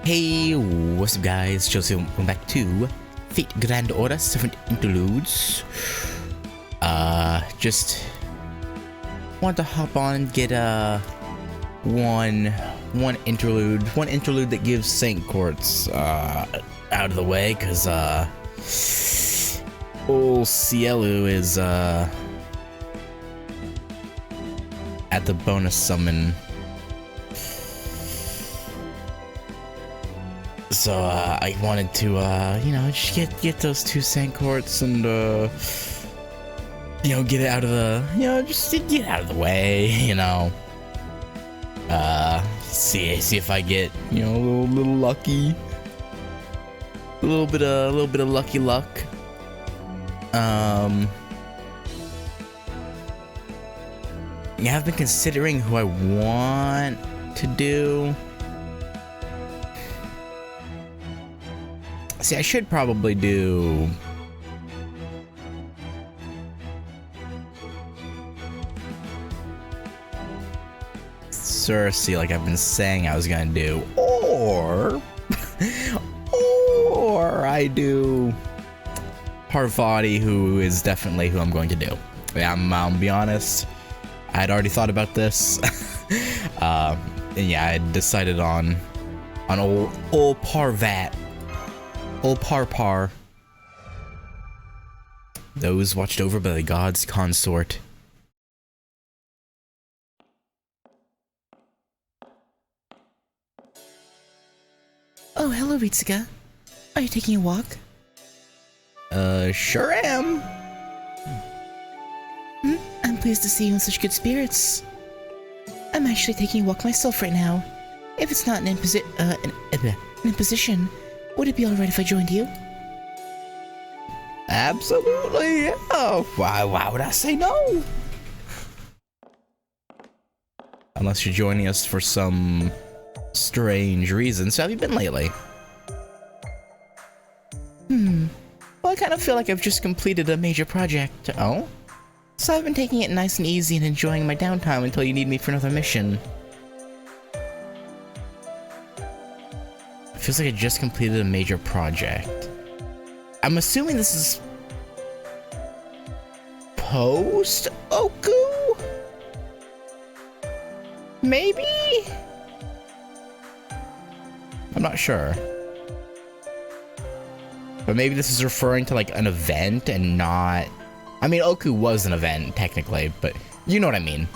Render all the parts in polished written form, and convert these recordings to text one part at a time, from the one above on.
Hey, what's up guys? Chelsea, welcome back to Fate Grand Order 7th Interludes. Just wanted to hop on and get one interlude that gives Saint Courts out of the way, cause old Cielu is at the bonus summon. So I wanted to just get those two Saint Courts and get it out of the just to get out of the way, see if I get a little lucky, a little bit of lucky luck. Yeah, I've been considering who I want to do. See, I should probably do Cersei, like I've been saying I was gonna do, or I do Parvati, who is definitely who I'm going to do. Yeah, I'm gonna be honest, I had already thought about this, and yeah, I decided on old Parvat. Old Par. Those watched over by the god's consort. Oh, hello, Ritsuka. Are you taking a walk? Sure am. I'm pleased to see you in such good spirits. I'm actually taking a walk myself right now. If it's not an imposition, would it be alright if I joined you? Absolutely. Oh, why would I say no? Unless you're joining us for some strange reason. So, have you been lately? Well, I kind of feel like I've just completed a major project. Oh? So I've been taking it nice and easy and enjoying my downtime until you need me for another mission. Feels like I just completed a major project. I'm assuming this is post Oku? Maybe? I'm not sure. But maybe this is referring to like an event and not... I mean, Oku was an event technically, but you know what I mean.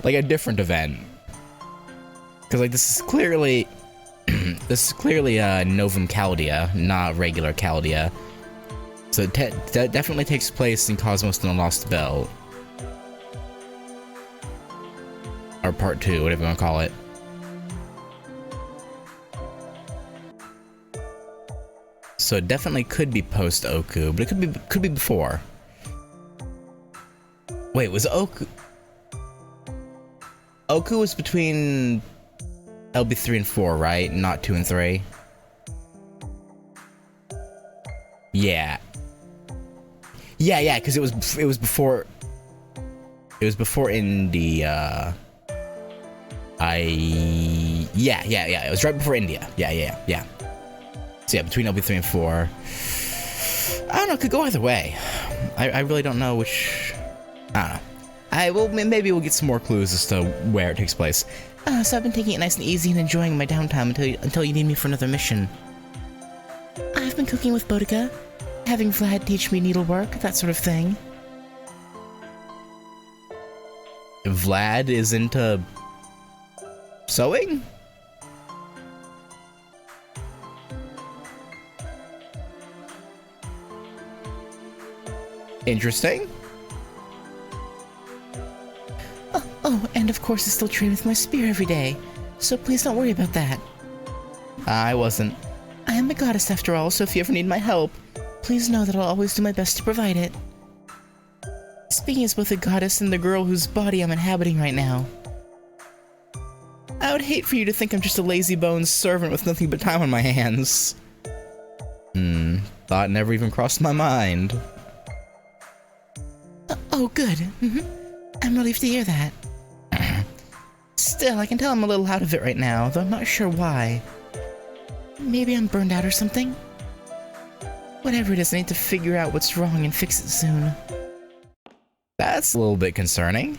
Like a different event. Because like this is clearly Novum Chaldea, not regular Chaldea. So that definitely takes place in Cosmos and the Lost Belt. Or Part 2, whatever you want to call it. So it definitely could be post Oku, but it could be before. Wait, was Oku... Oku was between LB 3 and 4, right? Not 2 and 3? Yeah. Yeah, because it was before... It was before India. Yeah, it was right before India. Yeah. So yeah, between LB 3 and 4. I don't know, it could go either way. I really don't know which... I don't know. Maybe we'll get some more clues as to where it takes place. So I've been taking it nice and easy and enjoying my downtime until you need me for another mission. I've been cooking with Boudica, having Vlad teach me needlework, that sort of thing. Vlad is into sewing? Interesting. Oh, and of course I still train with my spear every day, so please don't worry about that. I wasn't. I am a goddess after all, so if you ever need my help, please know that I'll always do my best to provide it. Speaking as both a goddess and the girl whose body I'm inhabiting right now, I would hate for you to think I'm just a lazy bones servant with nothing but time on my hands. Thought never even crossed my mind. Oh, good. I'm relieved to hear that. Still, I can tell I'm a little out of it right now, though I'm not sure why. Maybe I'm burned out or something. Whatever it is, I need to figure out what's wrong and fix it soon. That's a little bit concerning.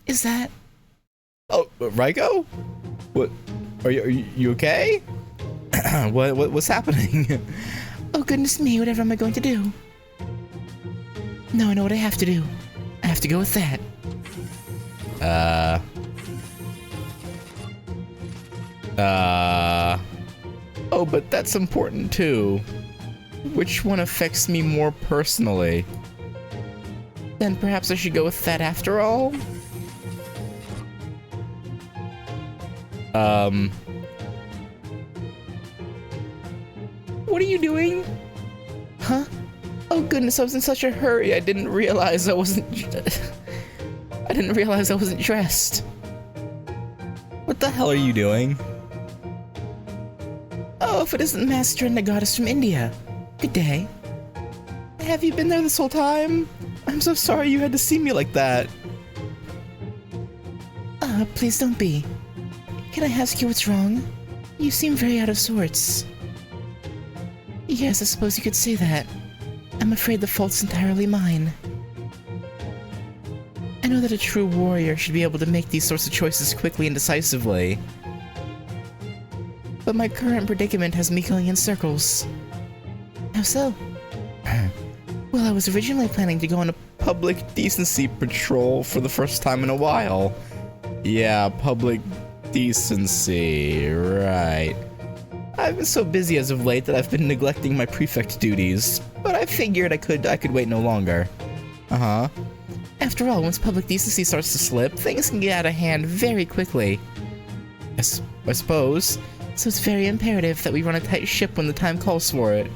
Is that? Oh, Raiko? What? Are you okay? What's happening? Oh goodness me, whatever am I going to do? No, I know what I have to do. I have to go with that. Oh, but that's important too. Which one affects me more personally? Then perhaps I should go with that after all? What are you doing? Huh? Oh goodness, I was in such a hurry, I didn't realize I wasn't dressed. What the hell are you doing? Oh, if it isn't Master and the goddess from India. Good day. Have you been there this whole time? I'm so sorry you had to see me like that. Please don't be. Can I ask you what's wrong? You seem very out of sorts. Yes, I suppose you could say that. I'm afraid the fault's entirely mine. I know that a true warrior should be able to make these sorts of choices quickly and decisively. But my current predicament has me going in circles. How so? Well, I was originally planning to go on a Public decency patrol for the first time in a while. Yeah, public decency, right. I've been so busy as of late that I've been neglecting my prefect duties, but I figured I could wait no longer. Uh-huh. After all, once public decency starts to slip, things can get out of hand very quickly. I suppose. So it's very imperative that we run a tight ship when the time calls for it.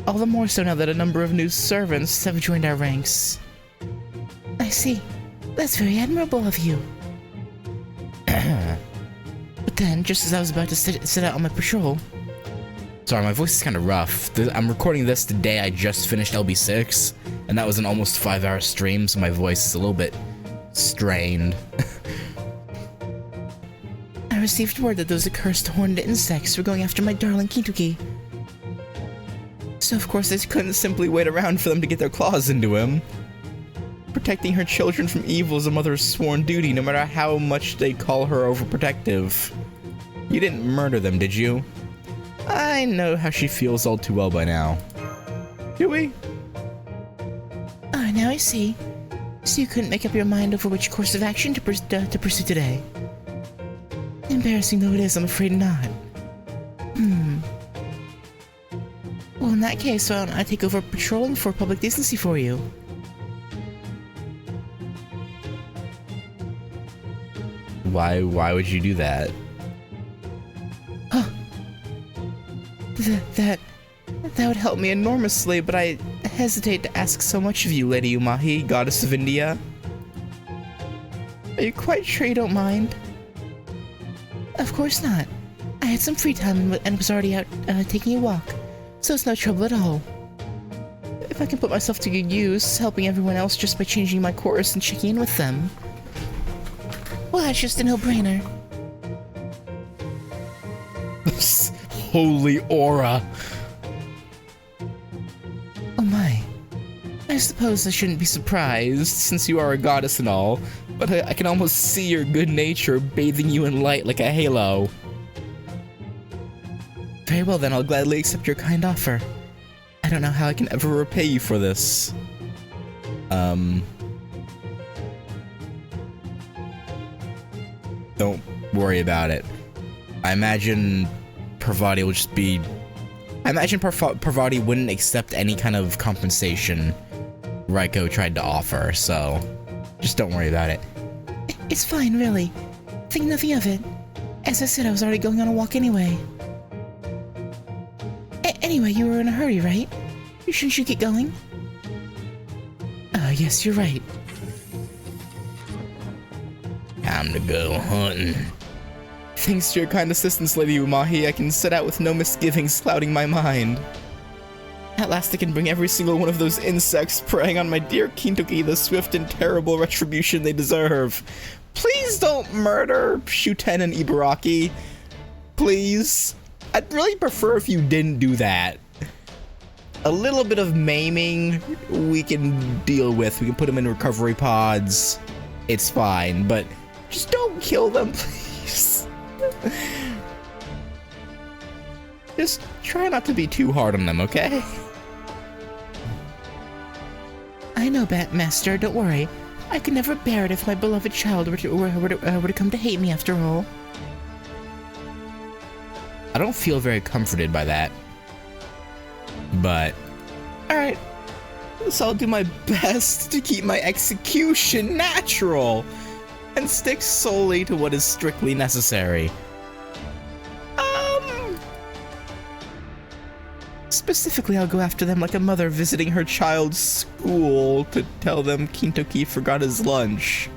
All the more so now that a number of new servants have joined our ranks. I see. That's very admirable of you. But then, just as I was about to set out on my patrol... Sorry, my voice is kind of rough. I'm recording this the day I just finished LB6, and that was an almost 5-hour stream, so my voice is a little bit strained. I received word that those accursed horned insects were going after my darling Kintuki. So of course I couldn't simply wait around for them to get their claws into him. Protecting her children from evil is a mother's sworn duty, no matter how much they call her overprotective. You didn't murder them, did you? I know how she feels all too well by now. Do we? Ah, now I see. So you couldn't make up your mind over which course of action to pursue today. Embarrassing though it is, I'm afraid not. Well, in that case, why don't I take over patrolling for public decency for you? Why would you do that? Huh. That would help me enormously, but I hesitate to ask so much of you, Lady Umahi, goddess of India. Are you quite sure you don't mind? Of course not. I had some free time and was already out taking a walk, so it's no trouble at all. If I can put myself to good use, helping everyone else just by changing my course and checking in with them, well, that's just a no-brainer. Holy aura! Oh my. I suppose I shouldn't be surprised, since you are a goddess and all, but I can almost see your good nature bathing you in light like a halo. Very well then, I'll gladly accept your kind offer. I don't know how I can ever repay you for this. Don't worry about it. I imagine Parvati will just be... I imagine Parvati wouldn't accept any kind of compensation Raiko tried to offer, so just don't worry about it. It's fine, really. Think nothing of it. As I said, I was already going on a walk anyway. Anyway, you were in a hurry, right? Shouldn't you get going? Yes, you're right. Time to go hunting. Thanks to your kind assistance, Lady Umahi, I can set out with no misgivings clouding my mind. At last I can bring every single one of those insects preying on my dear Kintuki the swift and terrible retribution they deserve. Please don't murder Shuten and Ibaraki. Please. I'd really prefer if you didn't do that. A little bit of maiming we can deal with. We can put them in recovery pods. It's fine, but just don't kill them, please. Just try not to be too hard on them, okay? I know, Master, don't worry. I could never bear it if my beloved child were to come to hate me after all. I don't feel very comforted by that. But, alright. So I'll do my best to keep my execution natural and stick solely to what is strictly necessary. Specifically, I'll go after them like a mother visiting her child's school to tell them Kintoki forgot his lunch.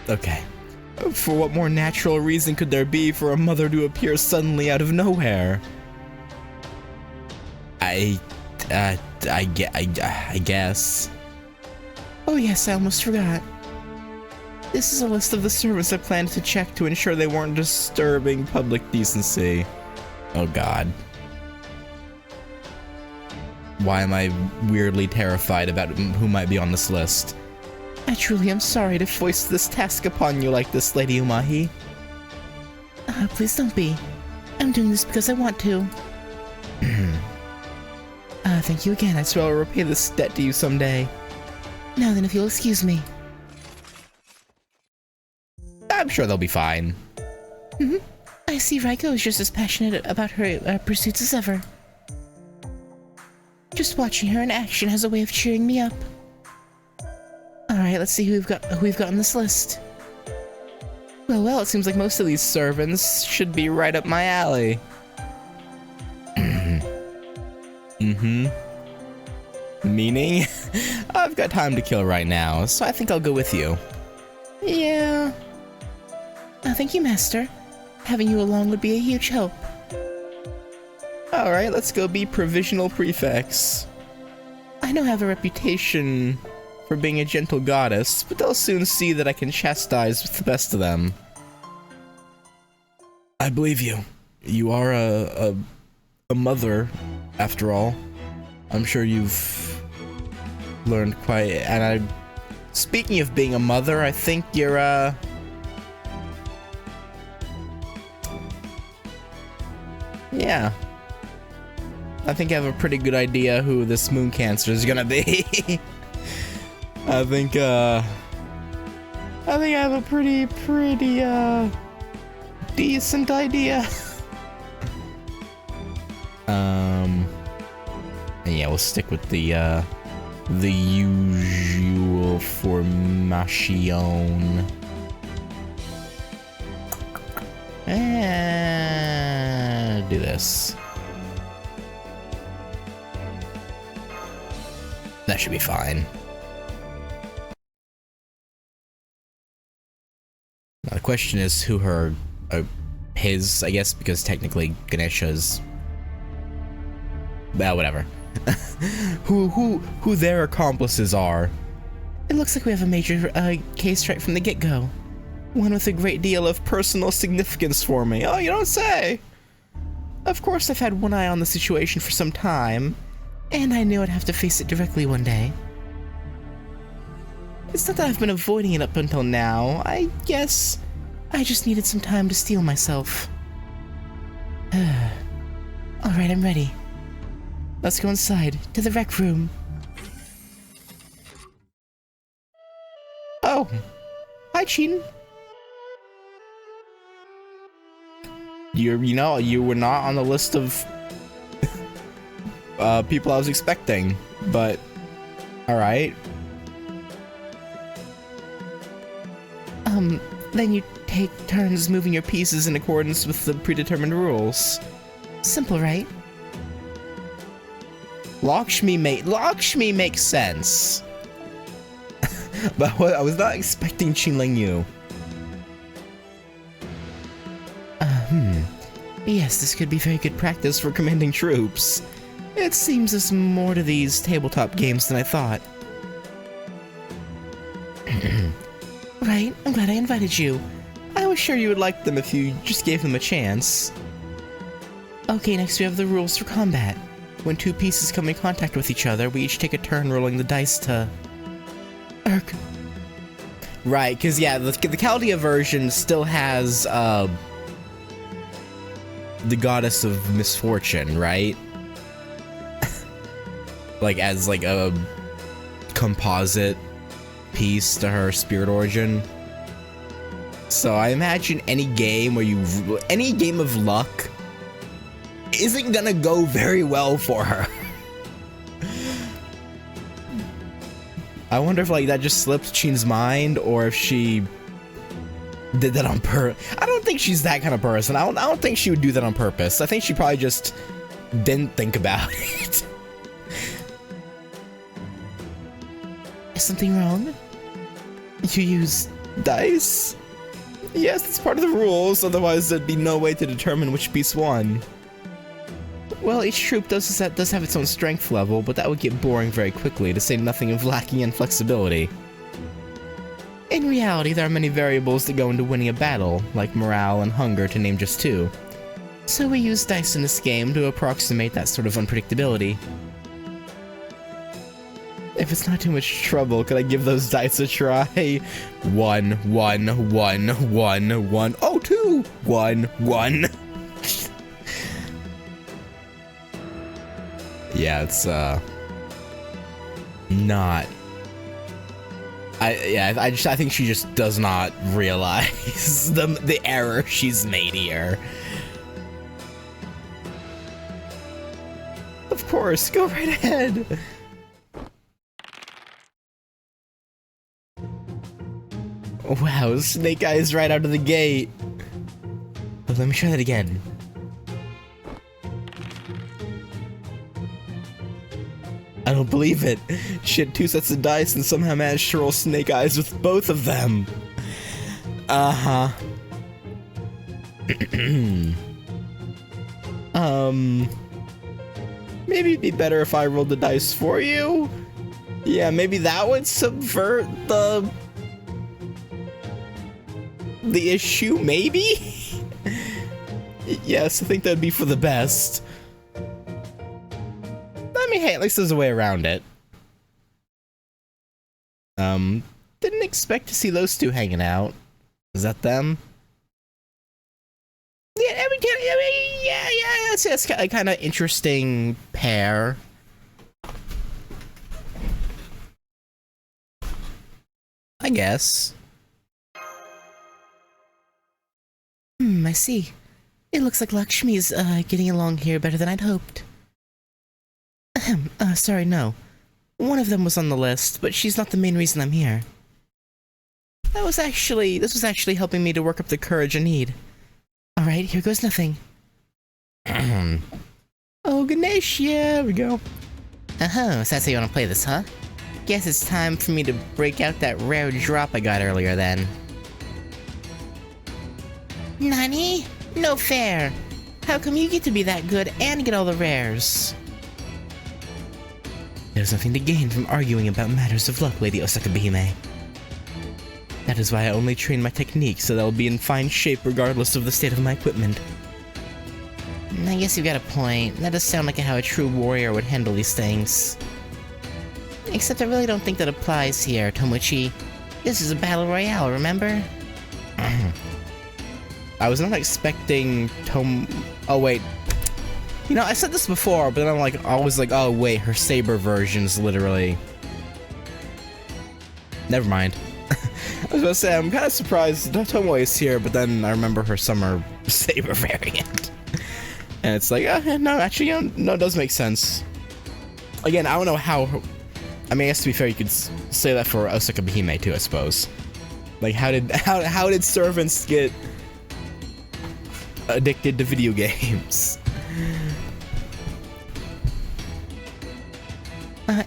Okay. For what more natural reason could there be for a mother to appear suddenly out of nowhere? I guess. Oh yes, I almost forgot. This is a list of the servants I planned to check to ensure they weren't disturbing public decency. Oh god. Why am I weirdly terrified about who might be on this list? I truly am sorry to foist this task upon you like this, Lady Umahi. Please don't be. I'm doing this because I want to. Thank you again. I swear I'll repay this debt to you someday. Now then, if you'll excuse me. I'm sure they'll be fine. I see Raiko is just as passionate about her pursuits as ever. Just watching her in action has a way of cheering me up. Alright, let's see who we've got on this list. Well, it seems like most of these servants should be right up my alley. Meaning? I've got time to kill right now, so I think I'll go with you. Yeah. Thank you, Master. Having you along would be a huge help. Alright, let's go be provisional prefects. I know I have a reputation for being a gentle goddess, but they'll soon see that I can chastise with the best of them. I believe you. You are a mother, after all. I'm sure you've learned quite... And speaking of being a mother, I think you're, yeah. I think I have a pretty good idea who this moon cancer is gonna be. I think I have a pretty decent idea. And yeah, we'll stick with the usual formation. And do this. That should be fine. Now the question is who his, I guess, because technically Ganesha's, well, whatever. who their accomplices are. It looks like we have a major case right from the get-go. One with a great deal of personal significance for me. Oh, you don't say. Of course, I've had one eye on the situation for some time, and I knew I'd have to face it directly one day. It's not that I've been avoiding it up until now. I guess I just needed some time to steel myself. Alright, I'm ready. Let's go inside, to the rec room. Oh. Hi, Chin. You were not on the list of people I was expecting, but alright. Then you take turns moving your pieces in accordance with the predetermined rules. Simple, right? Lakshmi makes sense. But I was not expecting Qinling Yu. Yes, this could be very good practice for commanding troops. It seems there's more to these tabletop games than I thought. Right, I'm glad I invited you. I was sure you would like them if you just gave them a chance. Okay, next we have the rules for combat. When two pieces come in contact with each other, we each take a turn rolling the dice to... Erk. Right, because yeah, the Chaldea version still has, the goddess of misfortune, right? Like, as, like, a composite piece to her spirit origin. So I imagine any game of luck isn't gonna go very well for her. I wonder if, like, that just slipped Chin's mind, or if she did that on purpose. I don't think she's that kind of person. I don't think she would do that on purpose. I think she probably just didn't think about it. Is something wrong? You use dice? Yes, it's part of the rules, otherwise there'd be no way to determine which piece won. Well, each troop does have its own strength level, but that would get boring very quickly, to say nothing of lacking in flexibility. In reality, there are many variables that go into winning a battle, like morale and hunger, to name just two. So we use dice in this game to approximate that sort of unpredictability. If it's not too much trouble, could I give those dice a try? 1, 1, 1, 1, 1. Oh, 2! 1, 1. Yeah, it's, not... I think she just does not realize the error she's made here. Of course, go right ahead. Wow, Snake Eyes right out of the gate. But let me try that again. I don't believe it. She had 2 sets of dice and somehow managed to roll Snake Eyes with both of them. Uh-huh. Maybe it'd be better if I rolled the dice for you? Yeah, maybe that would subvert the issue, maybe? Yes, I think that'd be for the best. I mean, hey, at least there's a way around it. Didn't expect to see those two hanging out. Is that them? Yeah, it's a kind of interesting pair. I guess. I see. It looks like Lakshmi's, getting along here better than I'd hoped. Sorry, no. One of them was on the list, but she's not the main reason I'm here. This was actually helping me to work up the courage I need. Alright, here goes nothing. Oh, Ganesh, yeah, there we go. So that's how you want to play this, huh? Guess it's time for me to break out that rare drop I got earlier then. Nani? No fair. How come you get to be that good and get all the rares? There's nothing to gain from arguing about matters of luck, Lady Osaka Bihime. That is why I only train my technique so that I'll be in fine shape regardless of the state of my equipment. I guess you've got a point. That does sound like how a true warrior would handle these things. Except I really don't think that applies here, Tomochi. This is a battle royale, remember? I was not expecting Oh, wait. You know, I said this before, but then I'm like, always like, oh, wait, her saber version's literally... Never mind. I was gonna say, I'm kind of surprised Tomo is here, but then I remember her summer saber variant. And it's like, no, actually, no, it does make sense. Again, I don't know how... I mean, I guess to be fair, you could say that for Osaka Bihime too, I suppose. Like, how did servants get addicted to video games?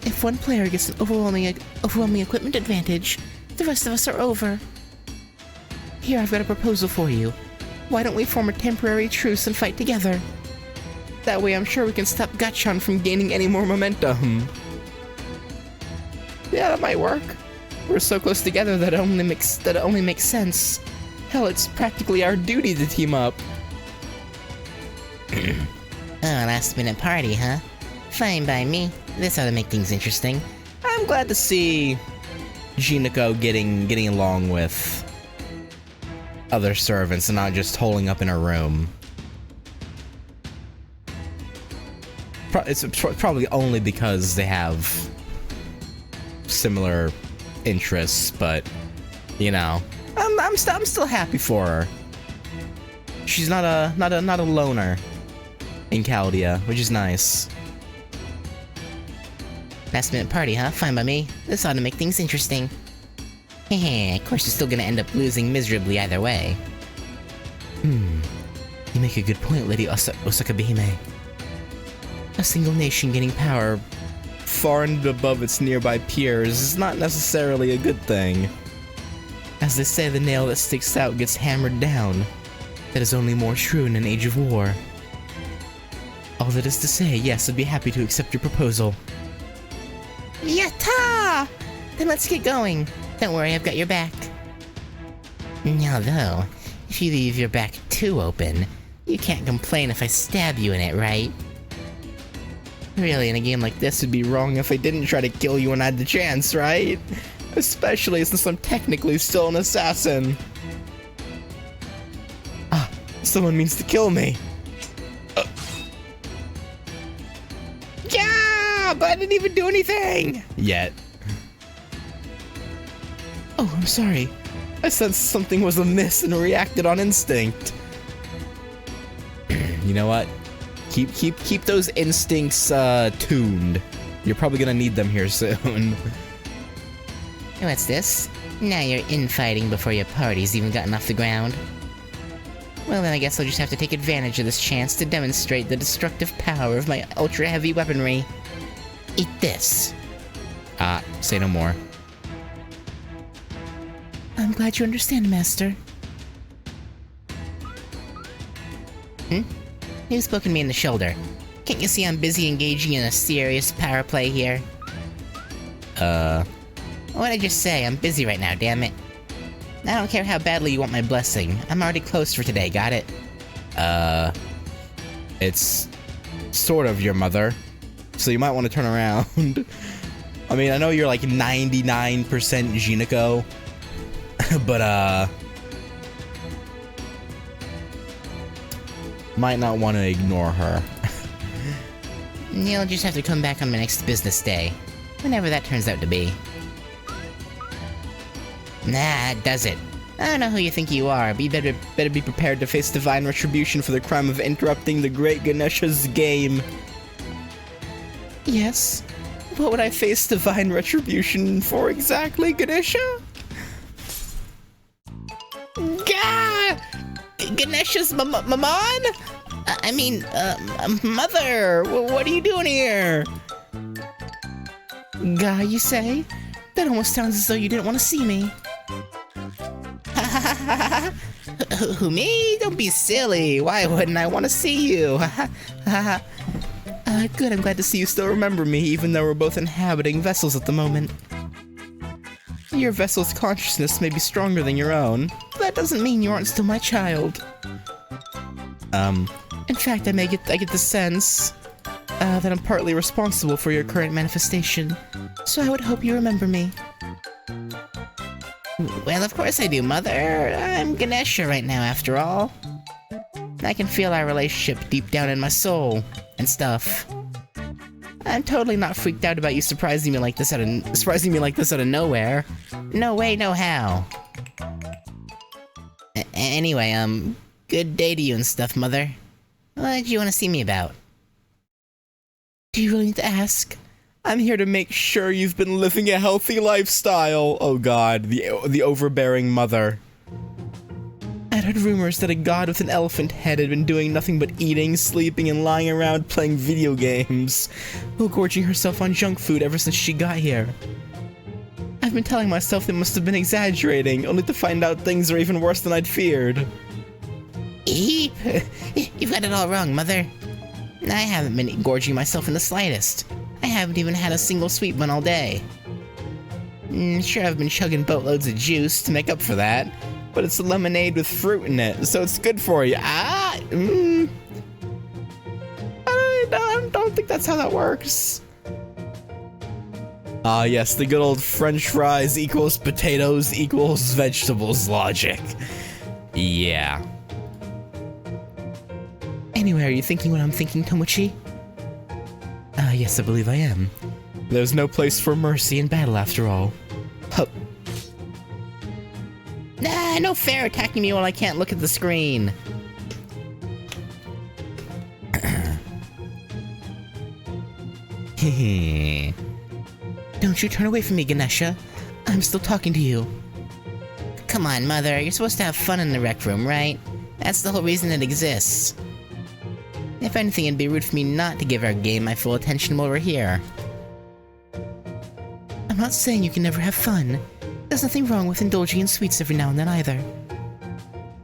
If one player gets an overwhelming equipment advantage, the rest of us are over. Here, I've got a proposal for you. Why don't we form a temporary truce and fight together? That way, I'm sure we can stop GACHA from gaining any more momentum. Yeah, that might work. We're so close together that it only makes sense. Hell, it's practically our duty to team up. Oh, last minute party, huh? Fine by me. This ought to make things interesting. I'm glad to see Jinako getting along with other servants and not just holding up in her room. It's probably only because they have similar interests, but you know, I'm still happy for her. She's not a loner in Chaldea, which is nice. Last minute party, huh? Fine by me. This ought to make things interesting. Heh, of course you're still gonna end up losing miserably either way. You make a good point, Lady Osaka Bihime. A single nation gaining power far and above its nearby peers is not necessarily a good thing. As they say, the nail that sticks out gets hammered down. That is only more true in an age of war. All that is to say, yes, I'd be happy to accept your proposal. Yatta! Then let's get going. Don't worry, I've got your back. Now though, if you leave your back too open, you can't complain if I stab you in it, right? Really, in a game like this, it'd be wrong if I didn't try to kill you when I had the chance, right? Especially since I'm technically still an assassin. Ah, someone means to kill me. Yeah, but I didn't even do anything! Yet. Oh, I'm sorry. I sensed something was amiss and reacted on instinct. You know what? Keep those instincts tuned. You're probably gonna need them here soon. What's this? Now you're infighting before your party's even gotten off the ground. Well then I guess I'll just have to take advantage of this chance to demonstrate the destructive power of my ultra-heavy weaponry. Eat this. Say no more. I'm glad you understand, Master. Who's poking me in the shoulder? Can't you see I'm busy engaging in a serious power play here? What'd I just say? I'm busy right now, damn it. I don't care how badly you want my blessing. I'm already closed for today, got it? It's sort of your mother, so you might want to turn around. I mean, I know you're like 99% Jinako, but might not want to ignore her. You'll just have to come back on my next business day, whenever that turns out to be. Nah, that does it. I don't know who you think you are, but you better be prepared to face divine retribution for the crime of interrupting the great Ganesha's game. Yes? What would I face divine retribution for exactly, Ganesha? Gah! Ganesha's maman? Mother! What are you doing here? Gah, you say? That almost sounds as though you didn't want to see me. Who, me? Don't be silly. Why wouldn't I want to see you? Good, I'm glad to see you still remember me, even though we're both inhabiting vessels at the moment. Your vessel's consciousness may be stronger than your own, but that doesn't mean you aren't still my child. In fact, I get the sense that I'm partly responsible for your current manifestation, so I would hope you remember me. Well, of course I do, Mother. I'm Ganesha right now, after all. I can feel our relationship deep down in my soul and stuff. I'm totally not freaked out about you surprising me like this out of nowhere. No way, no how. Anyway, good day to you and stuff, Mother. What do you want to see me about? Do you really need to ask? I'm here to make sure you've been living a healthy lifestyle. Oh god, the overbearing mother. I'd heard rumors that a god with an elephant head had been doing nothing but eating, sleeping, and lying around playing video games, while gorging herself on junk food ever since she got here. I've been telling myself they must have been exaggerating, only to find out things are even worse than I'd feared. Eep! You've got it all wrong, Mother. I haven't been gorging myself in the slightest. I haven't even had a single sweet one all day. Sure, I've been chugging boatloads of juice to make up for that, but it's a lemonade with fruit in it, so it's good for you. I don't think that's how that works. Yes, the good old French fries equals potatoes equals vegetables logic. Yeah. Anyway, are you thinking what I'm thinking, Tomochi? Yes, I believe I am. There's no place for mercy in battle after all. Hup. Nah, no fair attacking me while I can't look at the screen. Don't you turn away from me, Ganesha. I'm still talking to you. Come on, Mother. You're supposed to have fun in the rec room, right? That's the whole reason it exists. If anything, it'd be rude for me not to give our game my full attention while we're here. I'm not saying you can never have fun. There's nothing wrong with indulging in sweets every now and then either.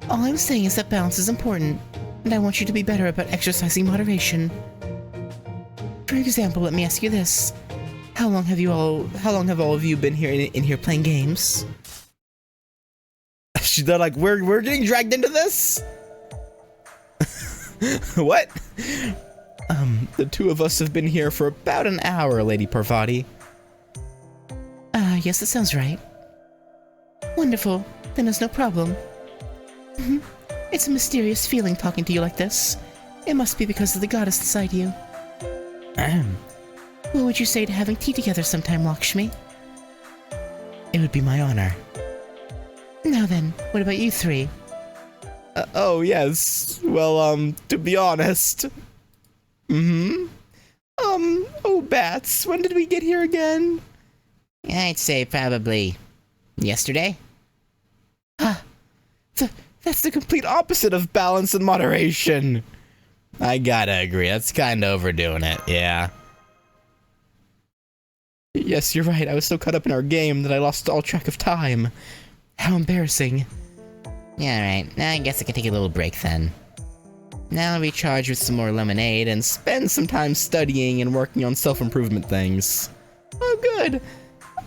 All I'm saying is that balance is important, and I want you to be better about exercising moderation. For example, let me ask you this. How long have all of you been here in here playing games? They're like, we're getting dragged into this? What? The two of us have been here for about an hour, Lady Parvati. Yes, that sounds right. Wonderful. Then there's no problem. It's a mysterious feeling talking to you like this. It must be because of the goddess inside you. What would you say to having tea together sometime, Lakshmi? It would be my honor. Now then, what about you three? Oh, yes. Well, to be honest. Oh, Bats, when did we get here again? I'd say probably yesterday. That's the complete opposite of balance and moderation. I gotta agree, that's kind of overdoing it, yeah. Yes, you're right, I was so caught up in our game that I lost all track of time. How embarrassing. Yeah, alright. Now I guess I can take a little break then. Now I'll recharge with some more lemonade and Spend some time studying and working on self-improvement things. Oh, good.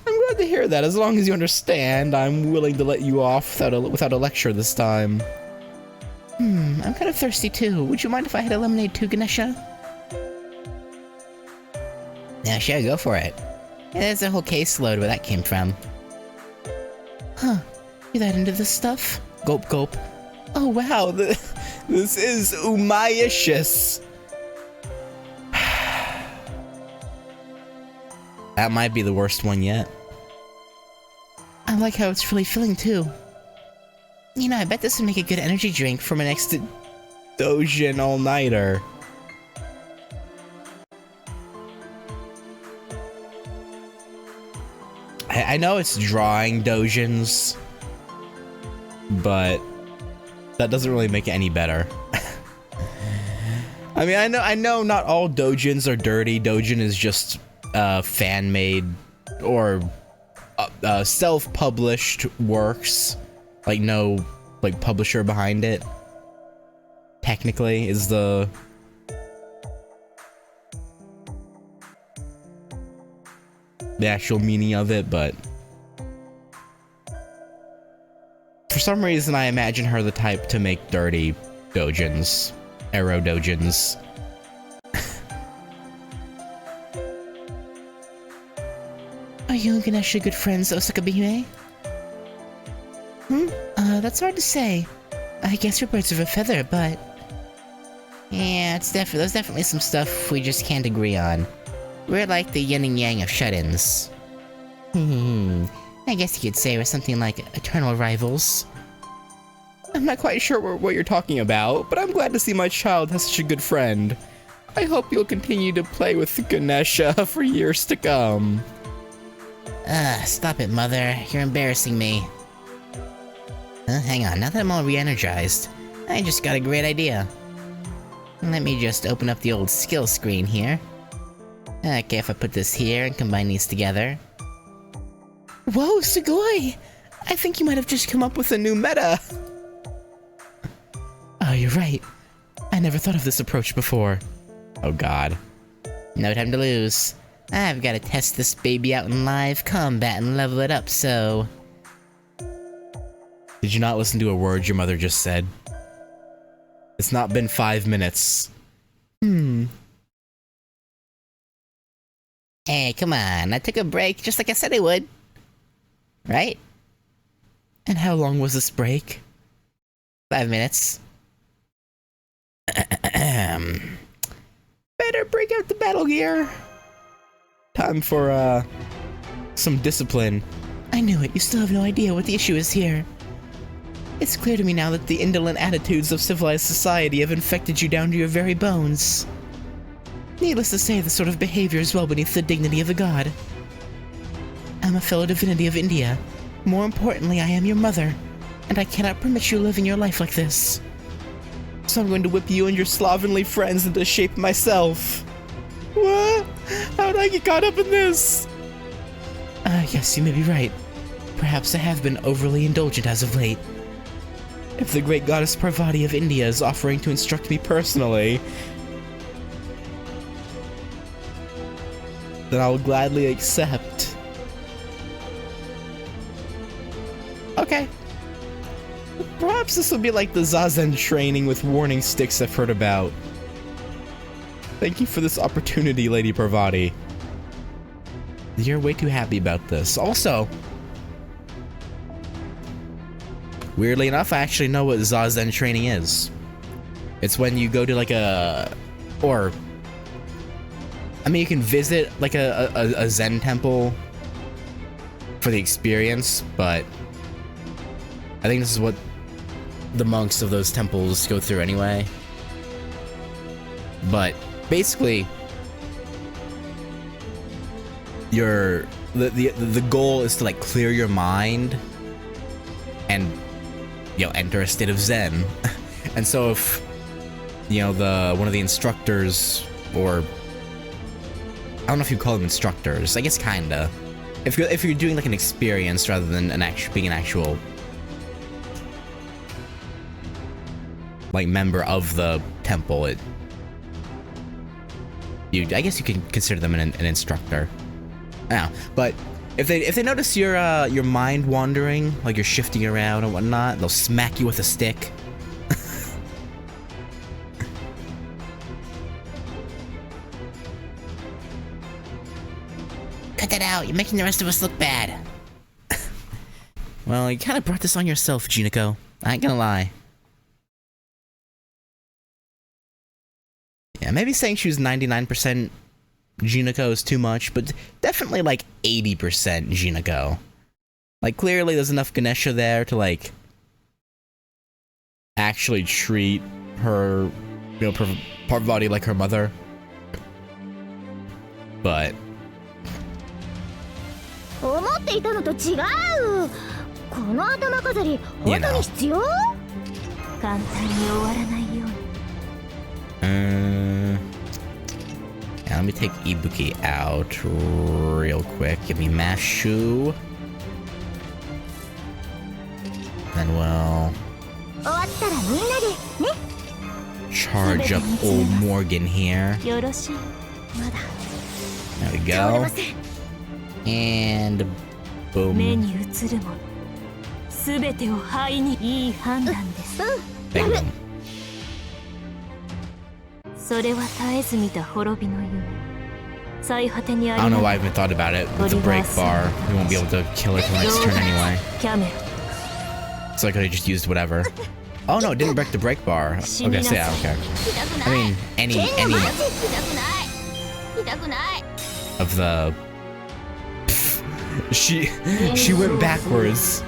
I'm glad to hear that. As long as you understand, I'm willing to let you off without a lecture this time. I'm kind of thirsty too. Would you mind if I had a lemonade too, Ganesha? Yeah, sure, go for it. Yeah, there's a whole caseload where that came from. Huh. You that into this stuff? Gulp, gulp. Oh, wow. This is umayicious. That might be the worst one yet. I like how it's really filling too. You know, I bet this would make a good energy drink for my next Dojin all-nighter. I know it's drawing Dojins, but that doesn't really make it any better. I mean, I know not all Dojins are dirty. Dojin is just fan-made or self-published works, like no publisher behind it. Technically, is the actual meaning of it, but for some reason I imagine her the type to make dirty dojins, arrow dojins. Are you and Ganesha good friends, Osaka Bihime? That's hard to say. I guess we're birds of a feather, but... Yeah, there's definitely some stuff we just can't agree on. We're like the yin and yang of shut-ins. I guess you could say we're something like eternal rivals. I'm not quite sure what you're talking about, but I'm glad to see my child has such a good friend. I hope you'll continue to play with Ganesha for years to come. Stop it, Mother. You're embarrassing me. Hang on, now that I'm all re-energized, I just got a great idea. Let me just open up the old skill screen here. Okay, if I put this here and combine these together. Whoa, Sugoi! I think you might have just come up with a new meta. Oh, you're right. I never thought of this approach before. Oh god. No time to lose. I've got to test this baby out in live combat and level it up, so... Did you not listen to a word your mother just said? It's not been 5 minutes. Hey, come on. I took a break just like I said I would. Right? And how long was this break? 5 minutes. Better break out the battle gear. Time for, some discipline. I knew it. You still have no idea what the issue is here. It's clear to me now that the indolent attitudes of civilized society have infected you down to your very bones. Needless to say, this sort of behavior is well beneath the dignity of a god. I'm a fellow divinity of India. More importantly, I am your mother, and I cannot permit you living your life like this. So I'm going to whip you and your slovenly friends into shape myself. What? How did I get caught up in this? Yes, you may be right. Perhaps I have been overly indulgent as of late. If the great goddess Parvati of India is offering to instruct me personally, then I'll gladly accept. Okay. Perhaps this will be like the Zazen training with warning sticks I've heard about. Thank you for this opportunity, Lady Parvati. You're way too happy about this. Also, weirdly enough, I actually know what Zazen training is. It's when you go to like I mean, you can visit like a Zen temple for the experience, but I think this is what the monks of those temples go through anyway. But basically, the goal is to like clear your mind and, you know, enter a state of Zen. And so if, you know, one of the instructors, or I don't know if you call them instructors, I guess kinda. If you're doing like an experience rather than being an actual like member of the temple, I guess you can consider them an instructor. Now, but if they notice your mind wandering, like you're shifting around and whatnot, they'll smack you with a stick. Cut that out. You're making the rest of us look bad. Well, you kind of brought this on yourself, Juniko. I ain't gonna lie. Yeah, maybe saying she was 99% Juniko is too much, but definitely like 80% Juniko. Like, clearly there's enough Ganesha there to like actually treat her, you know, Parvati like her mother. But you know. Yeah, let me take Ibuki out real quick. Give me Mashu. Then we'll charge up old Morgan here. There we go. And boom. Bang boom. I don't know why I haven't thought about it. With the break bar, we won't be able to kill her till next turn anyway. So I could have just used whatever. Oh no, it didn't break the break bar. Okay, so yeah, okay. I mean, any of the... She went backwards.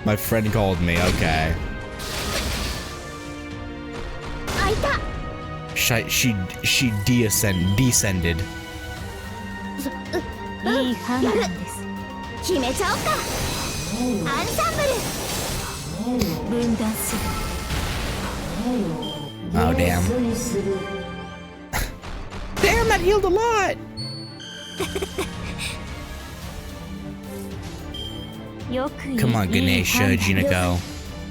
My friend called me, okay. She descended. Oh damn. Damn, that healed a lot. Come on, Ganesha, Juniko.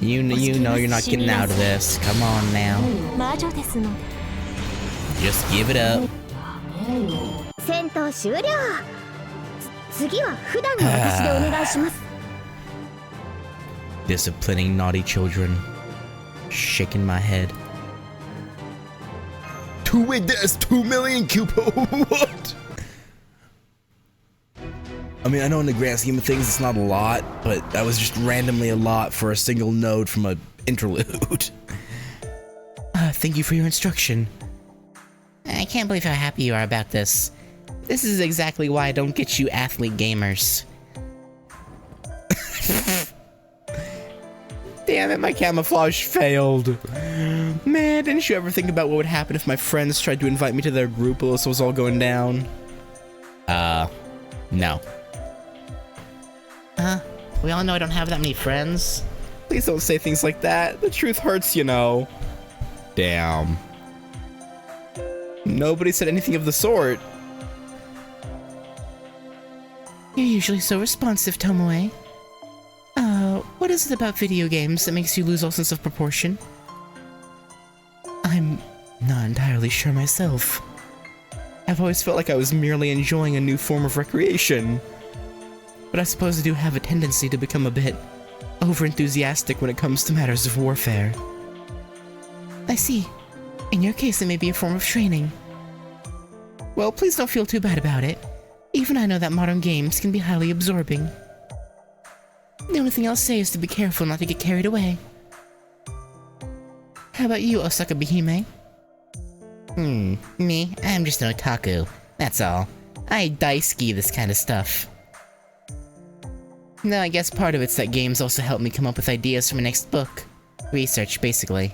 You know you're not getting out of this. Come on now. Just give it up. disciplining naughty children. Shaking my head. Wait, there's 2 million Cupo. What? I mean, I know in the grand scheme of things it's not a lot, but that was just randomly a lot for a single node from a interlude. Thank you for your instruction. I can't believe how happy you are about this. This is exactly why I don't get you athlete gamers. Damn it, my camouflage failed. Man, didn't you ever think about what would happen if my friends tried to invite me to their group while this was all going down? No. We all know I don't have that many friends. Please don't say things like that. The truth hurts, you know. Damn. Nobody said anything of the sort. You're usually so responsive, Tomoe. What is it about video games that makes you lose all sense of proportion? I'm not entirely sure myself. I've always felt like I was merely enjoying a new form of recreation. But I suppose I do have a tendency to become a bit overenthusiastic when it comes to matters of warfare. I see. In your case, it may be a form of training. Well, please don't feel too bad about it. Even I know that modern games can be highly absorbing. The only thing I'll say is to be careful not to get carried away. How about you, Osaka Behime? Me? I'm just an otaku. That's all. I daisuki this kind of stuff. No, I guess part of it's that games also help me come up with ideas for my next book. Research, basically.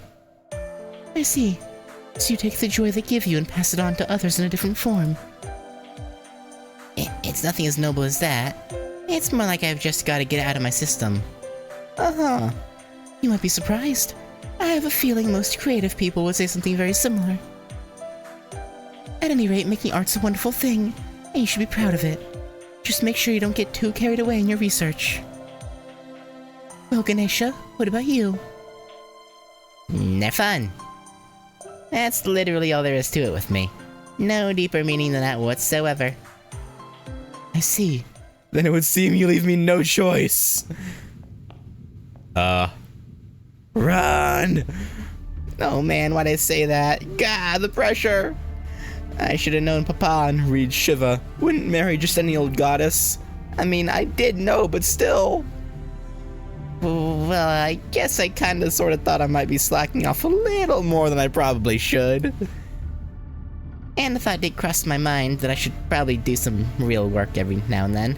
I see. So you take the joy they give you and pass it on to others in a different form. It's nothing as noble as that. It's more like I've just got to get it out of my system. Uh-huh. You might be surprised. I have a feeling most creative people would say something very similar. At any rate, making art's a wonderful thing, and you should be proud of it. Just make sure you don't get too carried away in your research. Well, Ganesha, what about you? They're fun. That's literally all there is to it with me. No deeper meaning than that whatsoever. I see. Then it would seem you leave me no choice. Run! Oh man, why'd I say that? God, the pressure! I should have known Papa and read Shiva wouldn't marry just any old goddess. I mean, I did know, but still. Well, I guess I kinda sorta thought I might be slacking off a little more than I probably should. And the thought did cross my mind that I should probably do some real work every now and then.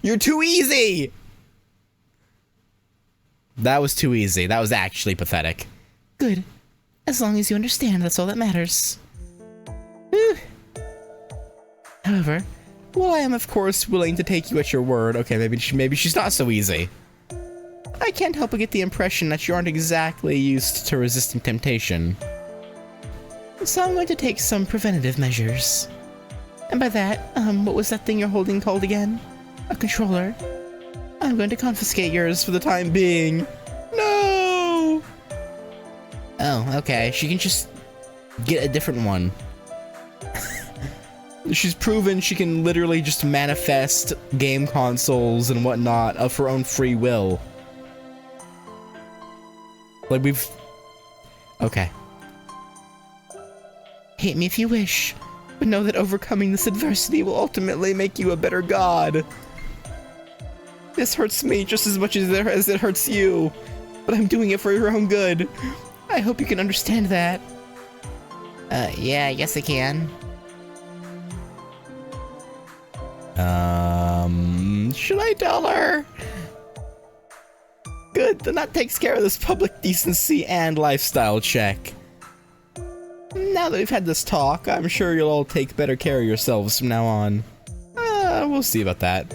You're too easy! That was too easy. That was actually pathetic. Good. As long as you understand, that's all that matters. Whew. However, while I am of course willing to take you at your word, okay, maybe she's not so easy. I can't help but get the impression that you aren't exactly used to resisting temptation. So I'm going to take some preventative measures. And by that, what was that thing you're holding called again? A controller? I'm going to confiscate yours for the time being. No! Oh, okay. She can just get a different one. She's proven she can literally just manifest game consoles and whatnot of her own free will. Like, we've... Okay. Hate me if you wish, but know that overcoming this adversity will ultimately make you a better god. This hurts me just as much as it hurts you, but I'm doing it for your own good. I hope you can understand that. Yeah, I guess I can. Should I tell her? Good, then that takes care of this public decency and lifestyle check. Now that we've had this talk, I'm sure you'll all take better care of yourselves from now on. We'll see about that.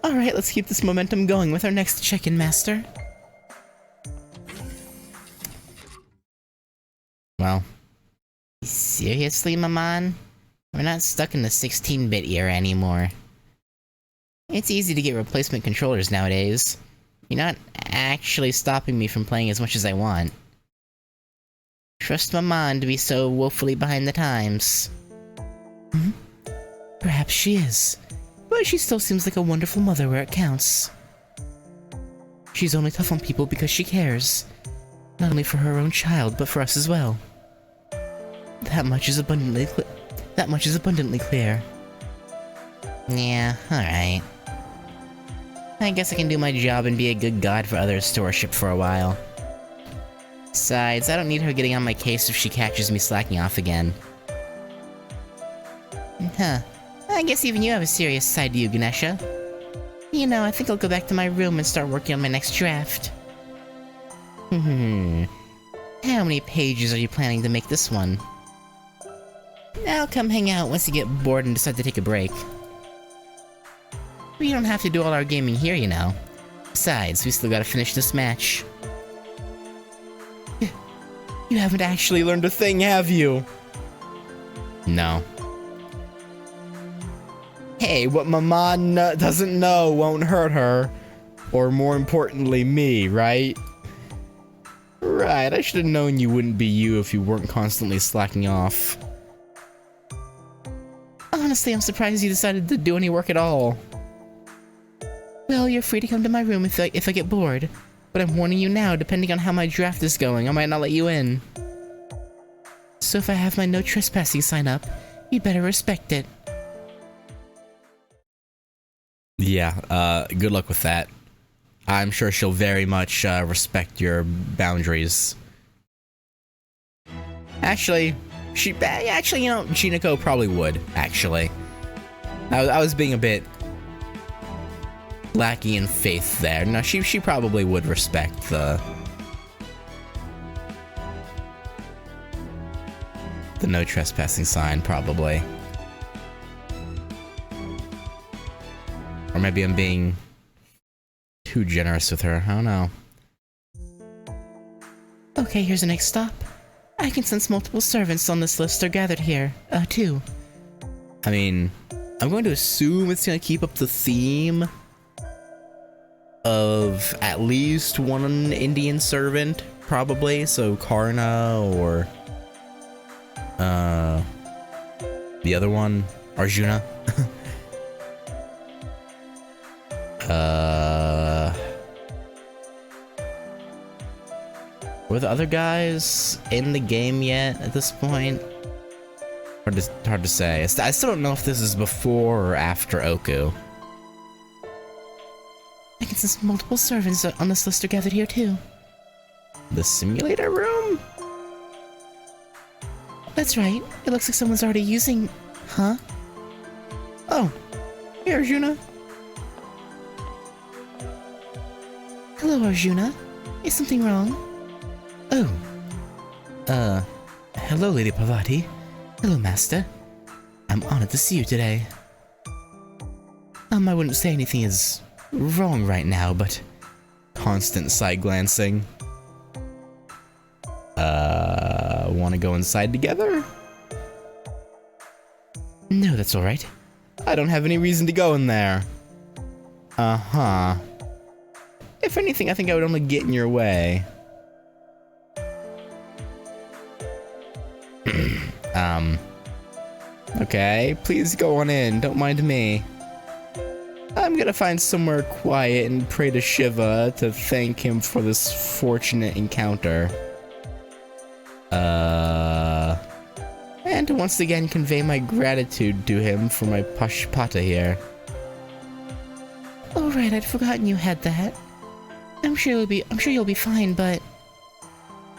Alright, let's keep this momentum going with our next check-in, Master. Well. Seriously, Maman? We're not stuck in the 16-bit era anymore. It's easy to get replacement controllers nowadays. You're not actually stopping me from playing as much as I want. Trust Maman to be so woefully behind the times. Perhaps she is. But but she still seems like a wonderful mother where it counts. She's only tough on people because she cares, not only for her own child, but for us as well. That much is abundantly clear. Yeah, alright. I guess I can do my job and be a good guide for others to worship for a while. Besides, I don't need her getting on my case if she catches me slacking off again. Huh. I guess even you have a serious side to you, Ganesha. You know, I think I'll go back to my room and start working on my next draft. How many pages are you planning to make this one? I'll come hang out once you get bored and decide to take a break. We don't have to do all our gaming here, you know. Besides, we still gotta finish this match. You haven't actually learned a thing, have you? No. Hey, what my mom doesn't know won't hurt her. Or more importantly, me, right? Right, I should have known you wouldn't be you if you weren't constantly slacking off. Honestly, I'm surprised you decided to do any work at all. Well, you're free to come to my room if I get bored. But I'm warning you now, depending on how my draft is going, I might not let you in. So if I have my no trespassing sign up, you better respect it. Yeah, good luck with that. I'm sure she'll very much respect your boundaries. Actually, you know, Jinako probably would, actually. I was being a bit lacking in faith there. No, she probably would respect the no trespassing sign, probably. Or maybe I'm being too generous with her. I don't know. Okay, here's the next stop. I can sense multiple servants on this list are gathered here, too. I mean, I'm going to assume it's gonna keep up the theme of at least one Indian servant, probably. So Karna or the other one, Arjuna. Were the other guys in the game yet at this point? Hard to say. I still don't know if this is before or after Oku. I can sense multiple servants on this list are gathered here too. The simulator room? That's right. It looks like someone's already using... Huh? Oh, hey Arjuna. Hello, Arjuna. Is something wrong? Oh. Hello, Lady Parvati. Hello, Master. I'm honored to see you today. I wouldn't say anything is wrong right now, but... Constant side glancing. Wanna go inside together? No, that's alright. I don't have any reason to go in there. Uh-huh. If anything, I think I would only get in your way. Okay, please go on in, don't mind me. I'm gonna find somewhere quiet and pray to Shiva to thank him for this fortunate encounter. And to once again convey my gratitude to him for my pashpata here. Oh right, I'd forgotten you had that. I'm sure you'll be fine, but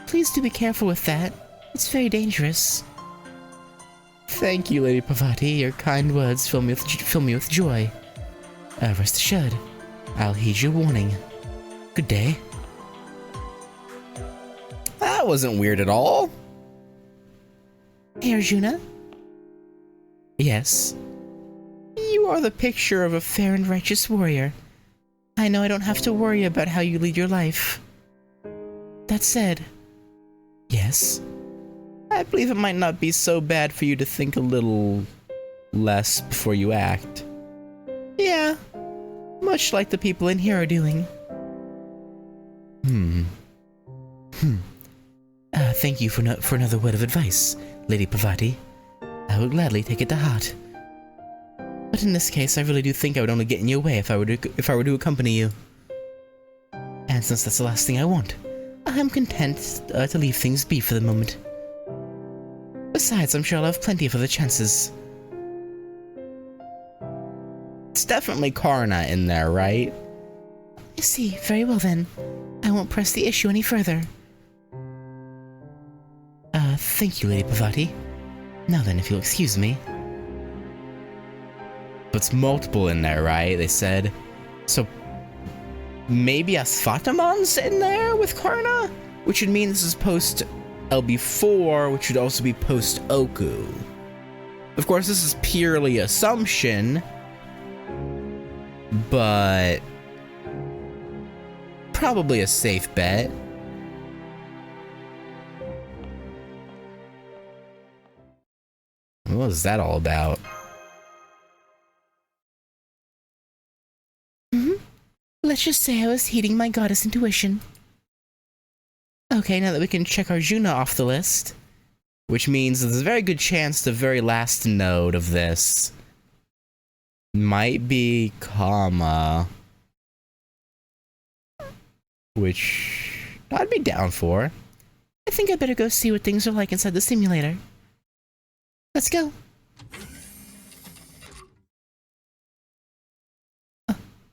please do be careful with that. It's very dangerous. Thank you, Lady Parvati. Your kind words fill me with joy. Rest assured, I'll heed your warning. Good day. That wasn't weird at all. Hey, Arjuna? Yes? You are the picture of a fair and righteous warrior. I know I don't have to worry about how you lead your life. That said... Yes? I believe it might not be so bad for you to think a little less before you act. Yeah, much like the people in here are doing. Thank you for another word of advice, Lady Parvati. I will gladly take it to heart. But in this case, I really do think I would only get in your way if I were to accompany you. And since that's the last thing I want, I'm content to leave things be for the moment. Besides, I'm sure I'll have plenty of other chances. It's definitely Karna in there, right? I see. Very well then. I won't press the issue any further. Thank you, Lady Parvati. Now then, if you'll excuse me. But it's multiple in there, right? They said. So maybe Asfatamon's in there with Karna? Which would mean this is post LB4, which would also be post Oku. Of course, this is purely assumption, but probably a safe bet. What was that all about? Let's just say I was heeding my goddess intuition. Okay, now that we can check Arjuna off the list, which means there's a very good chance the very last node of this might be Kama, which I'd be down for. I think I'd better go see what things are like inside the simulator. Let's go.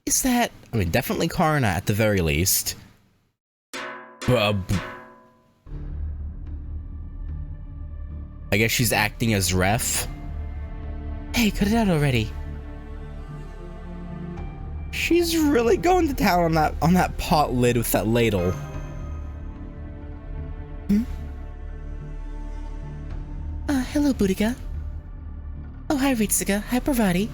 Is that... I mean, definitely Karna at the very least. I guess she's acting as ref. Hey, cut it out already. She's really going to town on that pot lid with that ladle. Hello, Boudica. Oh, hi, Ritsika. Hi, Parvati.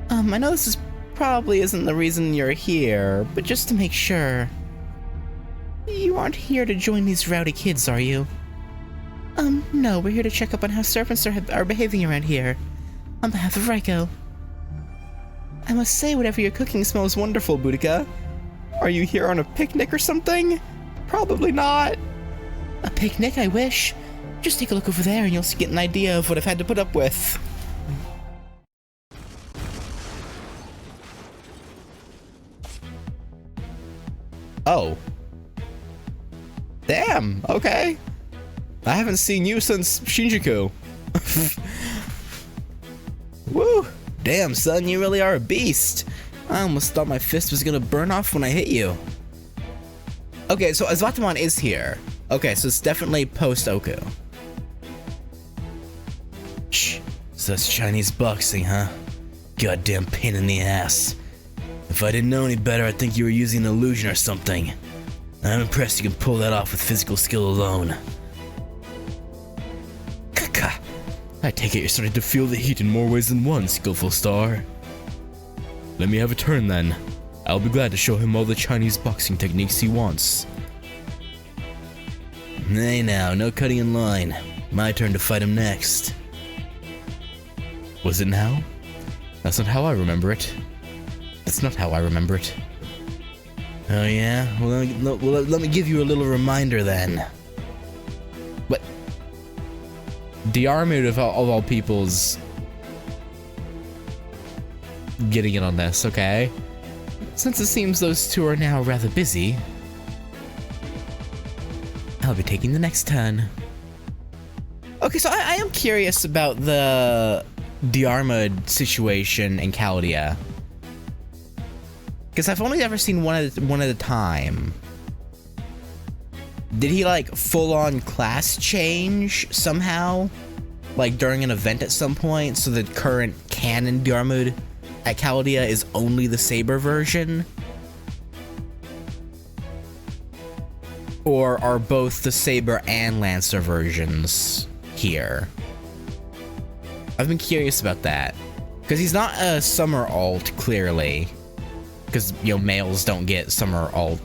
I know this is probably isn't the reason you're here, but just to make sure. You aren't here to join these rowdy kids, are you? No, we're here to check up on how serpents are behaving around here. On behalf of Raiko. I must say, whatever you're cooking smells wonderful, Boudica. Are you here on a picnic or something? Probably not. A picnic, I wish. Just take a look over there and you'll get an idea of what I've had to put up with. Oh. Damn, okay. I haven't seen you since Shinjuku. Woo! Damn, son, you really are a beast. I almost thought my fist was gonna burn off when I hit you. Okay, so Asvatamon is here. Okay, so it's definitely post-Oku. Shh. So that's Chinese boxing, huh? Goddamn pain in the ass. If I didn't know any better, I'd think you were using an illusion or something. I'm impressed you can pull that off with physical skill alone. GACHA! I take it you're starting to feel the heat in more ways than one, skillful star. Let me have a turn then. I'll be glad to show him all the Chinese boxing techniques he wants. Hey now, no cutting in line. My turn to fight him next. Was it now? That's not how I remember it. That's not how I remember it. Oh yeah? Well, let me give you a little reminder then. What? Diarmid of all people's getting in on this, okay? Since it seems those two are now rather busy, I'll be taking the next turn. Okay, so I am curious about the Diarmid situation in Chaldea. Because I've only ever seen one at a time. Did he like full-on class change somehow? Like during an event at some point, so the current canon Diarmid at Chaldea is only the Saber version? Or are both the Saber and Lancer versions here? I've been curious about that. Because he's not a summer alt, clearly. Because, you know, males don't get summer alt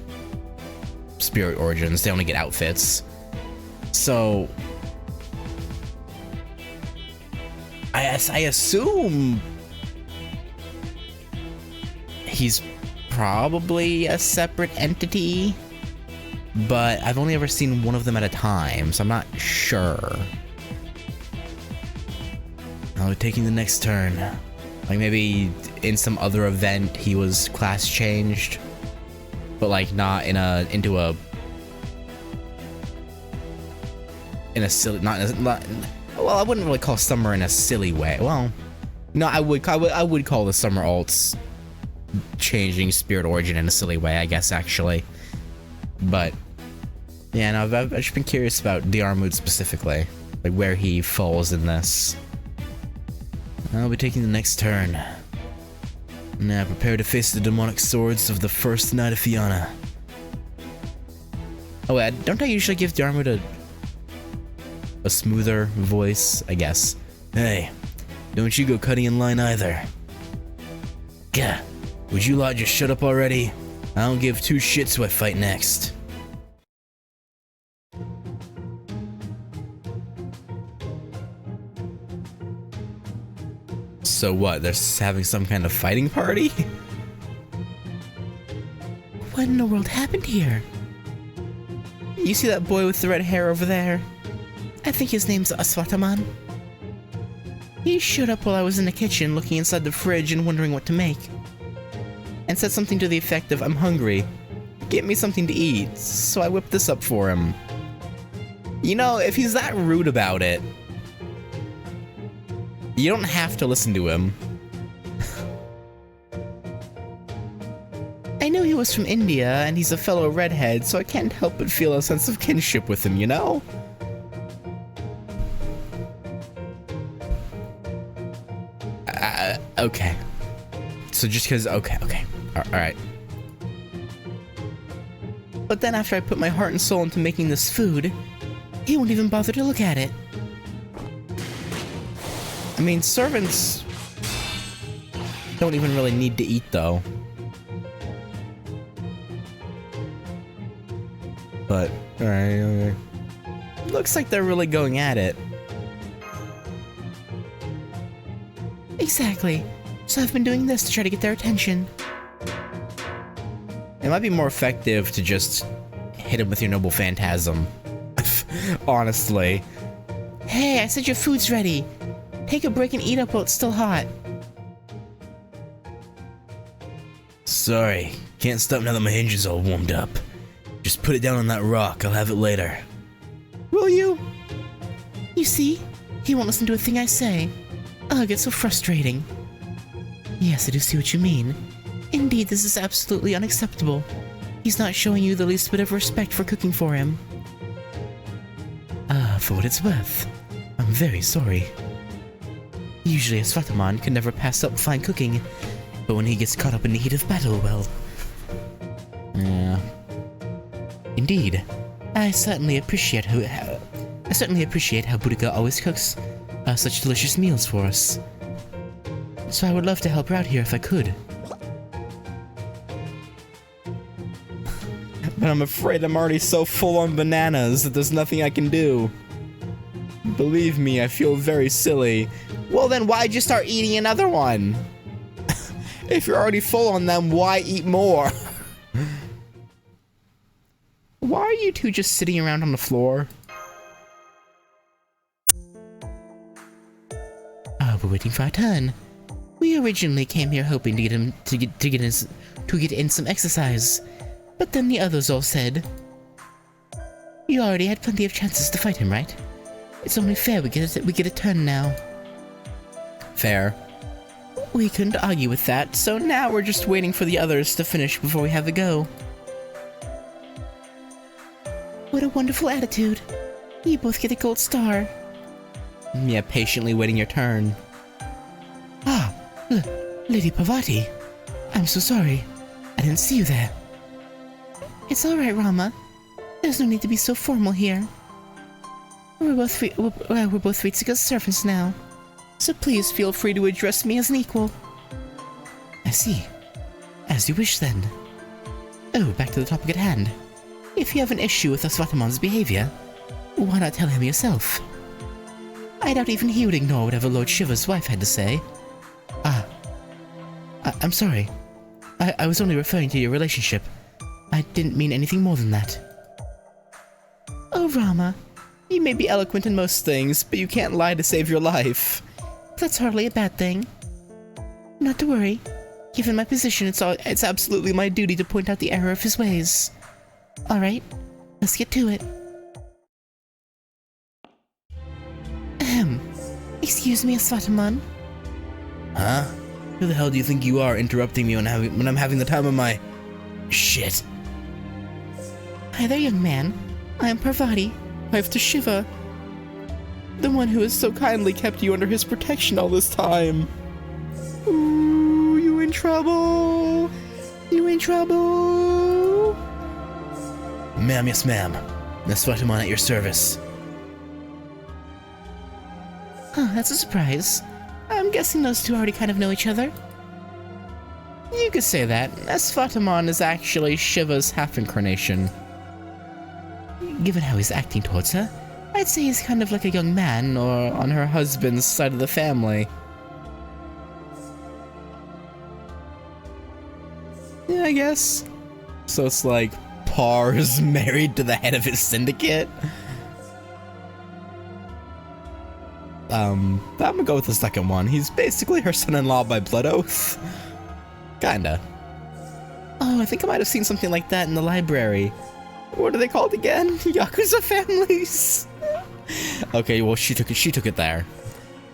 spirit origins, they only get outfits. So I assume he's probably a separate entity, but I've only ever seen one of them at a time, so I'm not sure. I'll be taking the next turn. Like maybe in some other event he was class changed, but like not in a silly, not well, I wouldn't really call Summer in a silly way. Well, no, I would call the Summer alts changing Spirit Origin in a silly way, I guess, actually. But yeah, no, I've just been curious about Diarmuid specifically, like where he falls in this. I'll be taking the next turn. Now prepare to face the demonic swords of the first Knight of Fianna. Oh wait, don't I usually give Diarmuid a smoother voice, I guess? Hey, don't you go cutting in line either. Gah, would you lot just shut up already? I don't give two shits who I fight next. So what, they're having some kind of fighting party? What in the world happened here? You see that boy with the red hair over there? I think his name's Aswataman. He showed up while I was in the kitchen looking inside the fridge and wondering what to make. And said something to the effect of, I'm hungry. Get me something to eat. So I whipped this up for him. You know, if he's that rude about it, you don't have to listen to him. I know he was from India, and he's a fellow redhead, so I can't help but feel a sense of kinship with him, you know? Okay. So just because, okay. Alright. But then after I put my heart and soul into making this food, he won't even bother to look at it. I mean, servants don't even really need to eat, though. But, alright. Looks like they're really going at it. Exactly. So I've been doing this to try to get their attention. It might be more effective to just hit him with your noble phantasm. Honestly. Hey, I said your food's ready. Take a break and eat up while it's still hot. Sorry, can't stop now that my engine's all warmed up. Just put it down on that rock, I'll have it later. Will you? You see? He won't listen to a thing I say. Ugh, it's so frustrating. Yes, I do see what you mean. Indeed, this is absolutely unacceptable. He's not showing you the least bit of respect for cooking for him. For what it's worth, I'm very sorry. Usually a Svataman can never pass up fine cooking, but when he gets caught up in the heat of battle, well... Yeah. Indeed. I certainly appreciate how Boudica always cooks such delicious meals for us. So I would love to help her out here if I could. But I'm afraid I'm already so full on bananas that there's nothing I can do. Believe me, I feel very silly. Well then, why'd you start eating another one? If you're already full on them, why eat more? Why are you two just sitting around on the floor? We're waiting for our turn. We originally came here hoping to get in some exercise, but then the others all said, "You already had plenty of chances to fight him, right? It's only fair we get a turn now." Fair. We couldn't argue with that, so now we're just waiting for the others to finish before we have a go. What a wonderful attitude. You both get a gold star. Yeah, patiently waiting your turn. Lady Parvati. I'm so sorry. I didn't see you there. It's alright, Rama. There's no need to be so formal here. We're both Ritsuka's servants now, so please feel free to address me as an equal. I see. As you wish, then. Oh, back to the topic at hand. If you have an issue with Aswataman's behavior, why not tell him yourself? I doubt even he would ignore whatever Lord Shiva's wife had to say. I'm sorry. I was only referring to your relationship. I didn't mean anything more than that. Oh, Rama. You may be eloquent in most things, but you can't lie to save your life. That's hardly a bad thing. Not to worry. Given my position, it's absolutely my duty to point out the error of his ways. Alright, let's get to it. Ahem. Excuse me, Asfataman. Huh? Who the hell do you think you are interrupting me when I'm having the time of my... shit? Hi there, young man. I am Parvati, wife to Shiva. The one who has so kindly kept you under his protection all this time. Ooh, you in trouble. You in trouble. Ma'am, yes ma'am. Asfataman at your service. Huh, that's a surprise. I'm guessing those two already kind of know each other. You could say that. Asfataman is actually Shiva's half-incarnation. Given how he's acting towards her, I'd say he's kind of like a young man, Or on her husband's side of the family. Yeah, I guess. So it's like Par's married to the head of his syndicate? I'm gonna go with the second one. He's basically her son-in-law by blood oath. Kinda. Oh, I think I might have seen something like that in the library. What are they called again? Yakuza families? Okay, well, she took it there.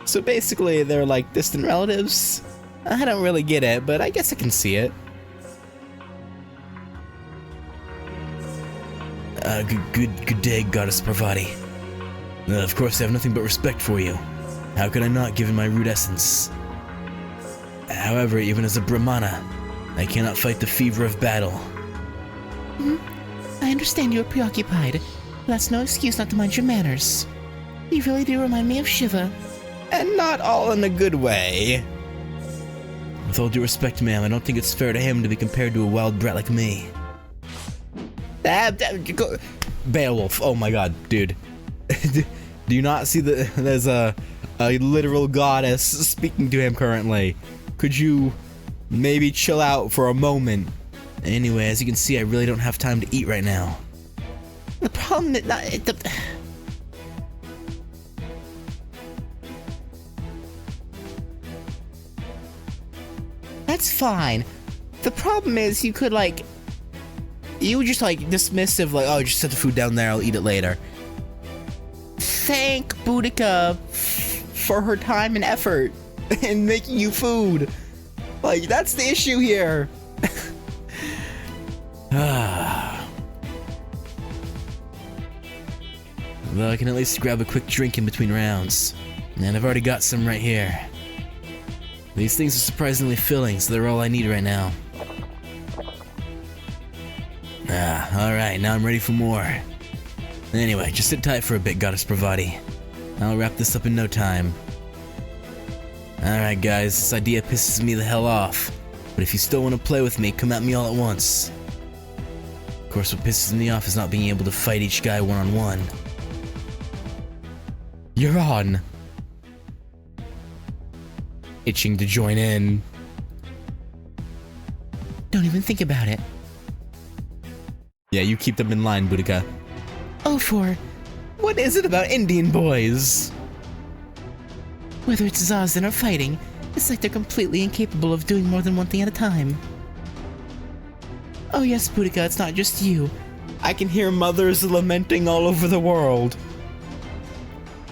So basically, they're like distant relatives. I don't really get it, but I guess I can see it. Good day, Goddess Parvati. Of course, I have nothing but respect for you. How could I not, given my rude essence? However, even as a Brahmana, I cannot fight the fever of battle. I understand you're preoccupied, but that's no excuse not to mind your manners. You really do remind me of Shiva. And not all in a good way. With all due respect, ma'am, I don't think it's fair to him to be compared to a wild brat like me. Beowulf, oh my god, dude. Do you not see that there's a literal goddess speaking to him currently? Could you maybe chill out for a moment? Anyway, as you can see, I really don't have time to eat right now. The problem is That's fine. The problem is you could you were just dismissive, oh, just set the food down there, I'll eat it later. Thank Boudica for her time and effort in making you food. That's the issue here. Well, I can at least grab a quick drink in between rounds. And I've already got some right here. These things are surprisingly filling, so they're all I need right now. Alright, now I'm ready for more. Anyway, just sit tight for a bit, Goddess Parvati. I'll wrap this up in no time. Alright guys, this idea pisses me the hell off. But if you still want to play with me, come at me all at once. Of course, what pisses me off is not being able to fight each guy one-on-one. You're on. Itching to join in. don't even think about it. Yeah, you keep them in line, Boudica. Oh, What is it about Indian boys? whether it's Zazen or fighting, it's like they're completely incapable of doing more than one thing at a time. Oh yes, Boudica, it's not just you. I can hear mothers lamenting all over the world.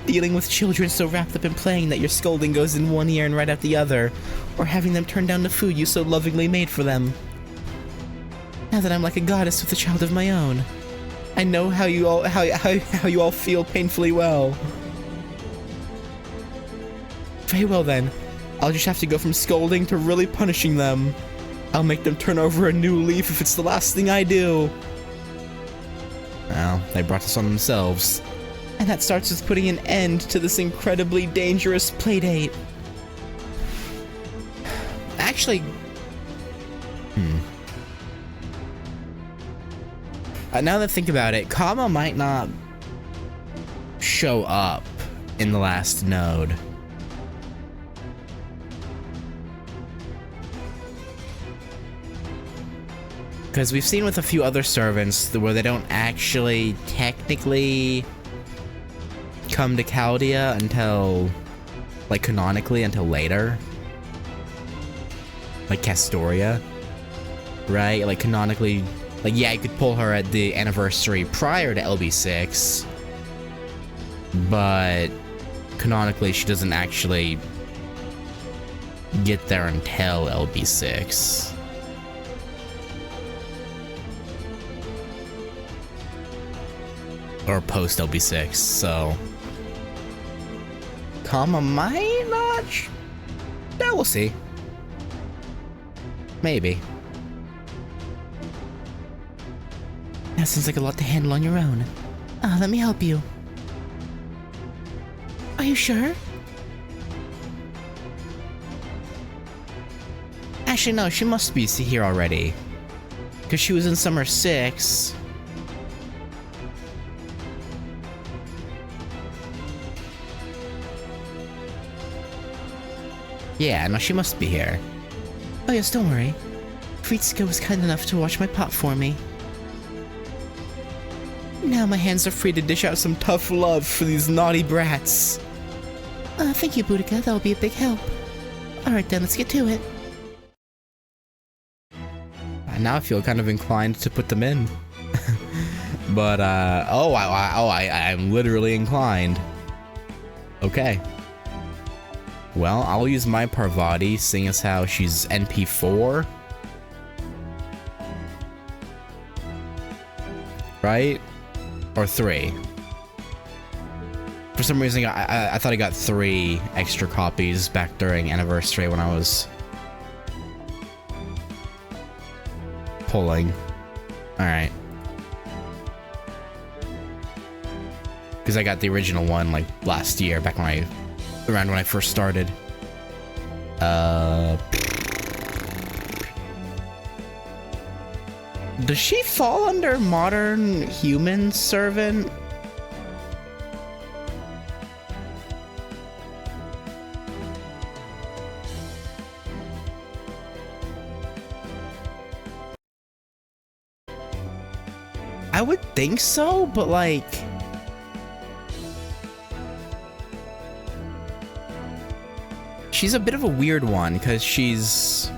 Dealing with children so wrapped up in playing that your scolding goes in one ear and right out the other, or having them turn down the food you so lovingly made for them. Now that I'm like a goddess with a child of my own, I know how you all feel painfully well. Very well then, I'll just have to go from scolding to really punishing them. I'll make them turn over a new leaf if it's the last thing I do. Well, they brought this on themselves. And that starts with putting an end to this incredibly dangerous playdate. Actually... now that I think about it, Kama might not show up in the last node. Because we've seen with a few other servants where they don't actually technically come to Chaldea until, like, canonically until later. like Castoria, right? Like canonically, like yeah, you could pull her at the anniversary prior to LB6, but canonically she doesn't actually get there until LB6. Or post LB6, so Kama might not. Yeah, we'll see. Maybe. That sounds like a lot to handle on your own. Let me help you. Are you sure? Actually, no, she must be here already. Because she was in Summer 6. Yeah, no, she must be here. Oh yes, don't worry. Fritsuka was kind enough to wash my pot for me. Now my hands are free to dish out some tough love for these naughty brats. Thank you, Boudica. That'll be a big help. Alright then, let's get to it. Now I feel kind of inclined to put them in. But, I'm literally inclined. Okay. Well, I'll use my Parvati, seeing as how she's NP4. Right? Or 3. For some reason, I thought I got 3 extra copies back during Anniversary when I was pulling. Alright. Because I got the original one, like, last year, back when around when I first started. Does she fall under modern human servant? I would think so, but like... she's a bit of a weird one, because she's...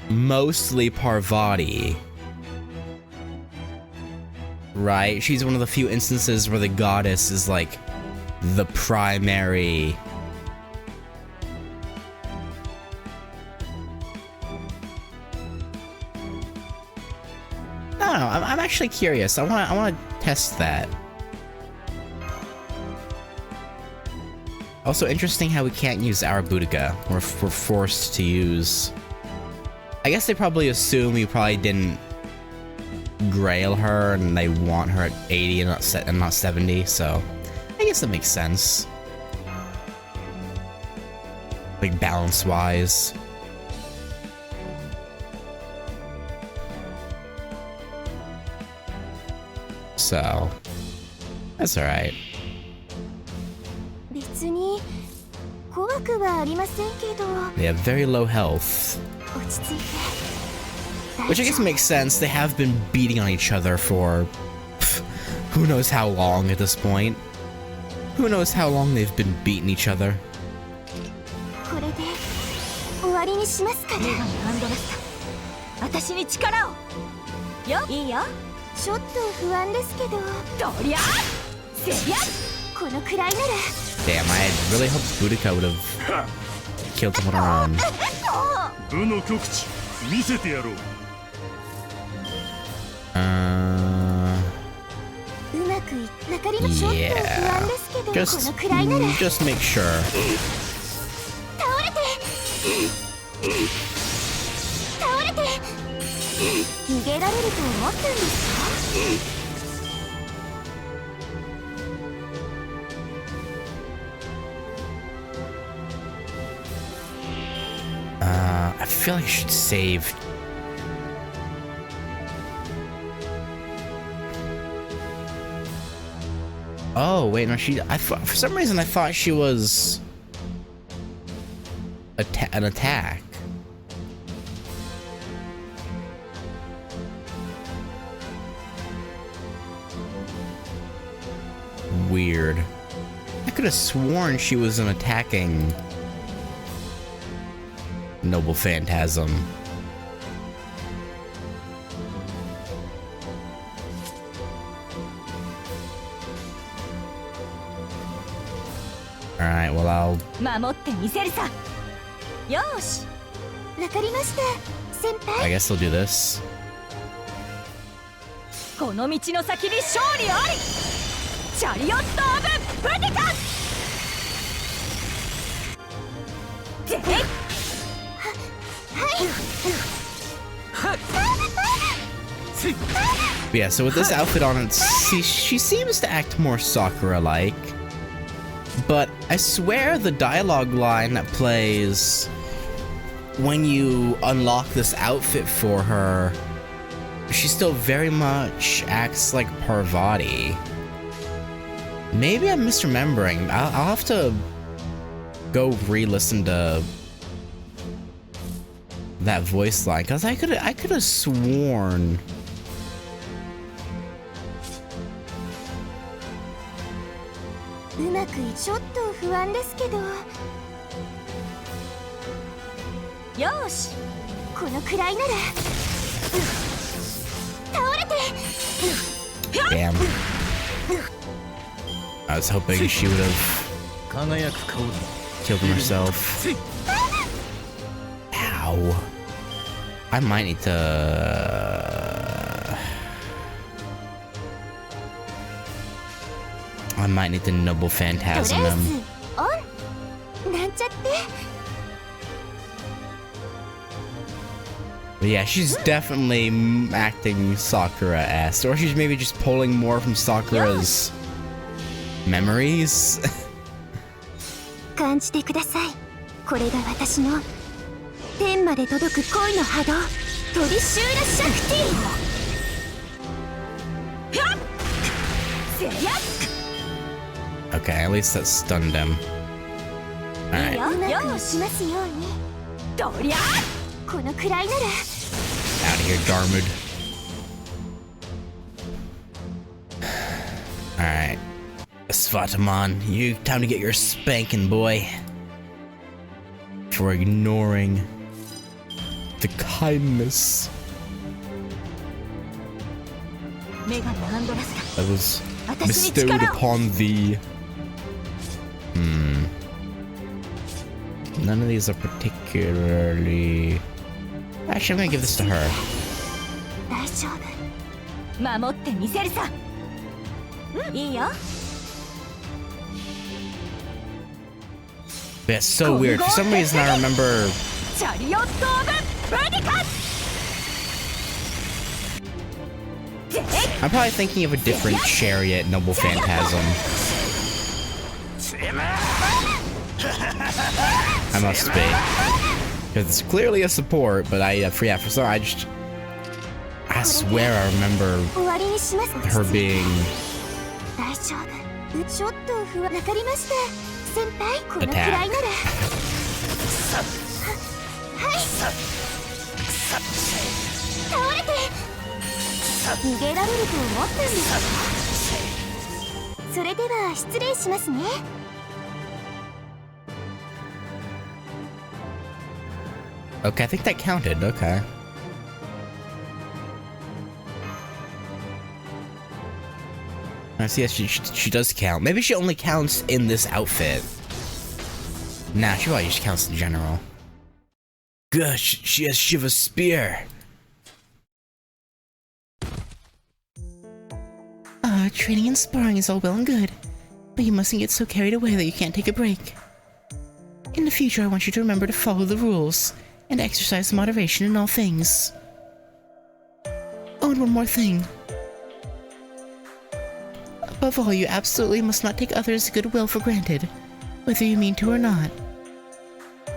mostly Parvati. Right? She's one of the few instances where the goddess is like the primary... I don't know, I'm actually curious. I wanna test that. Also interesting how we can't use our Boudica. We're forced to use... I guess they probably assume you probably didn't grail her and they want her at 80 and not 70, so I guess that makes sense. Like balance-wise. So, that's alright. They have very low health. Which I guess makes sense. They have been beating on each other for who knows how long at this point. Who knows how long they've been beating each other. Damn, I really hoped Boudica would have killed him on her own. Yeah. Just make sure. I feel like I should save. Oh wait, no, for some reason I thought she was an attack. Weird. I could have sworn she was an attacking noble phantasm. Alright, well, I'll... 守ってみせるさ。よし。わかりました、先 I 輩。 guess I'll do this. この道の先に勝利あり。チャリオット・オブ・ブティカ。ぜい。But yeah, so with this outfit on, she seems to act more Sakura-like. But I swear the dialogue line that plays when you unlock this outfit for her, she still very much acts like Parvati. Maybe I'm misremembering. I'll have to go re-listen to that voice line, because I could have sworn.ちょっと不安ですけど。よし、このくらいなら。倒れて。Damn. I was hoping she would have killed him herself. Ow. I might need to noble phantasm him. なんちゃって。 But yeah, she's definitely acting Sakura-esque, or she's maybe just pulling more from Sakura's memories. 感じてください。これが私の天まで届く恋の波動、トリシューラシャクティ。やっ。せやっ。 Okay, at least that stunned him. Alright. よしますように。どりゃ。このくらいなら。 Out of here, Darmud. Alright. Svataman, time to get your spanking, boy. For ignoring the kindness that was bestowed upon thee. None of these are particularly... Actually, I'm gonna give this to her. 大丈夫。守ってみせるさ。いいよ。 But it's so weird. For some reason, I remember... チャリオット・オブ・ブディカ。 I'm probably thinking of a different chariot noble phantasm. I must be. Because it's clearly a support, but I swear I remember her being attacked. Okay, I think that counted. Okay. I see. She does count. Maybe she only counts in this outfit. Nah, she probably just counts in general. Gosh, she has Shiva's spear. Training and sparring is all well and good, but you mustn't get so carried away that you can't take a break. In the future, I want you to remember to follow the rules and exercise moderation in all things. Oh, and one more thing. Above all, you absolutely must not take others' goodwill for granted, whether you mean to or not.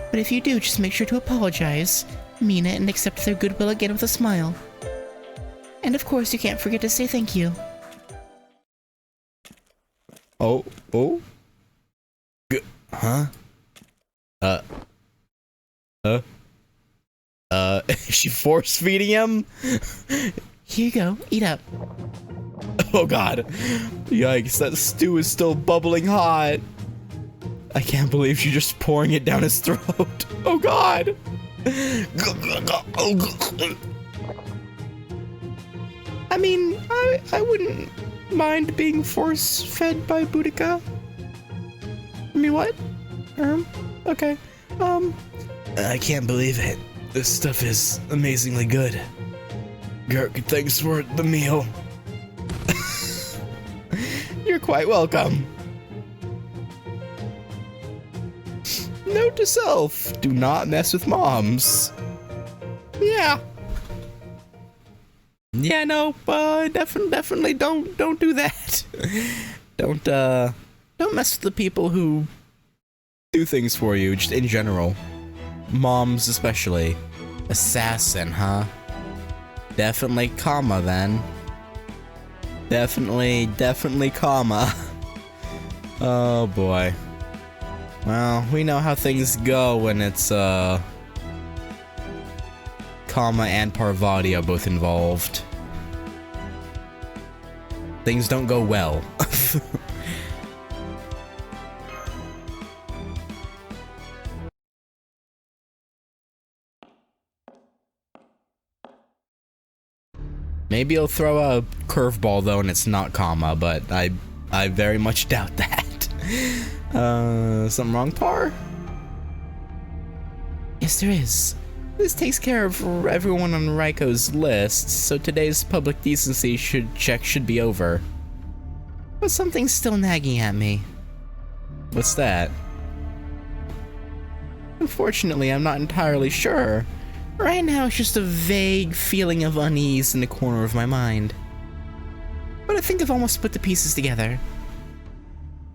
But if you do, just make sure to apologize, mean it, and accept their goodwill again with a smile. And of course, you can't forget to say thank you. Oh. Huh? She force feeding him? Here you go, eat up. Oh god. Yikes, that stew is still bubbling hot. I can't believe she's just pouring it down his throat. Oh god. I mean, I wouldn't mind being force-fed by Boudica. I mean, what? Okay. I can't believe it. This stuff is amazingly good. Gurk, thanks for the meal. You're quite welcome. Note to self, do not mess with moms. Yeah. Yeah, no, definitely don't do that. Don't mess with the people who do things for you, just in general. Moms especially. Assassin, huh? Definitely comma then. Definitely comma. Oh boy. Well, we know how things go when it's comma and Parvati are both involved. Things don't go well. Maybe he'll throw a curveball though and it's not comma, but I very much doubt that. Something wrong, Par? Yes, there is. This takes care of everyone on Raiko's list, so today's public decency check should be over. But something's still nagging at me. What's that? Unfortunately, I'm not entirely sure. Right now, it's just a vague feeling of unease in the corner of my mind. But I think I've almost put the pieces together.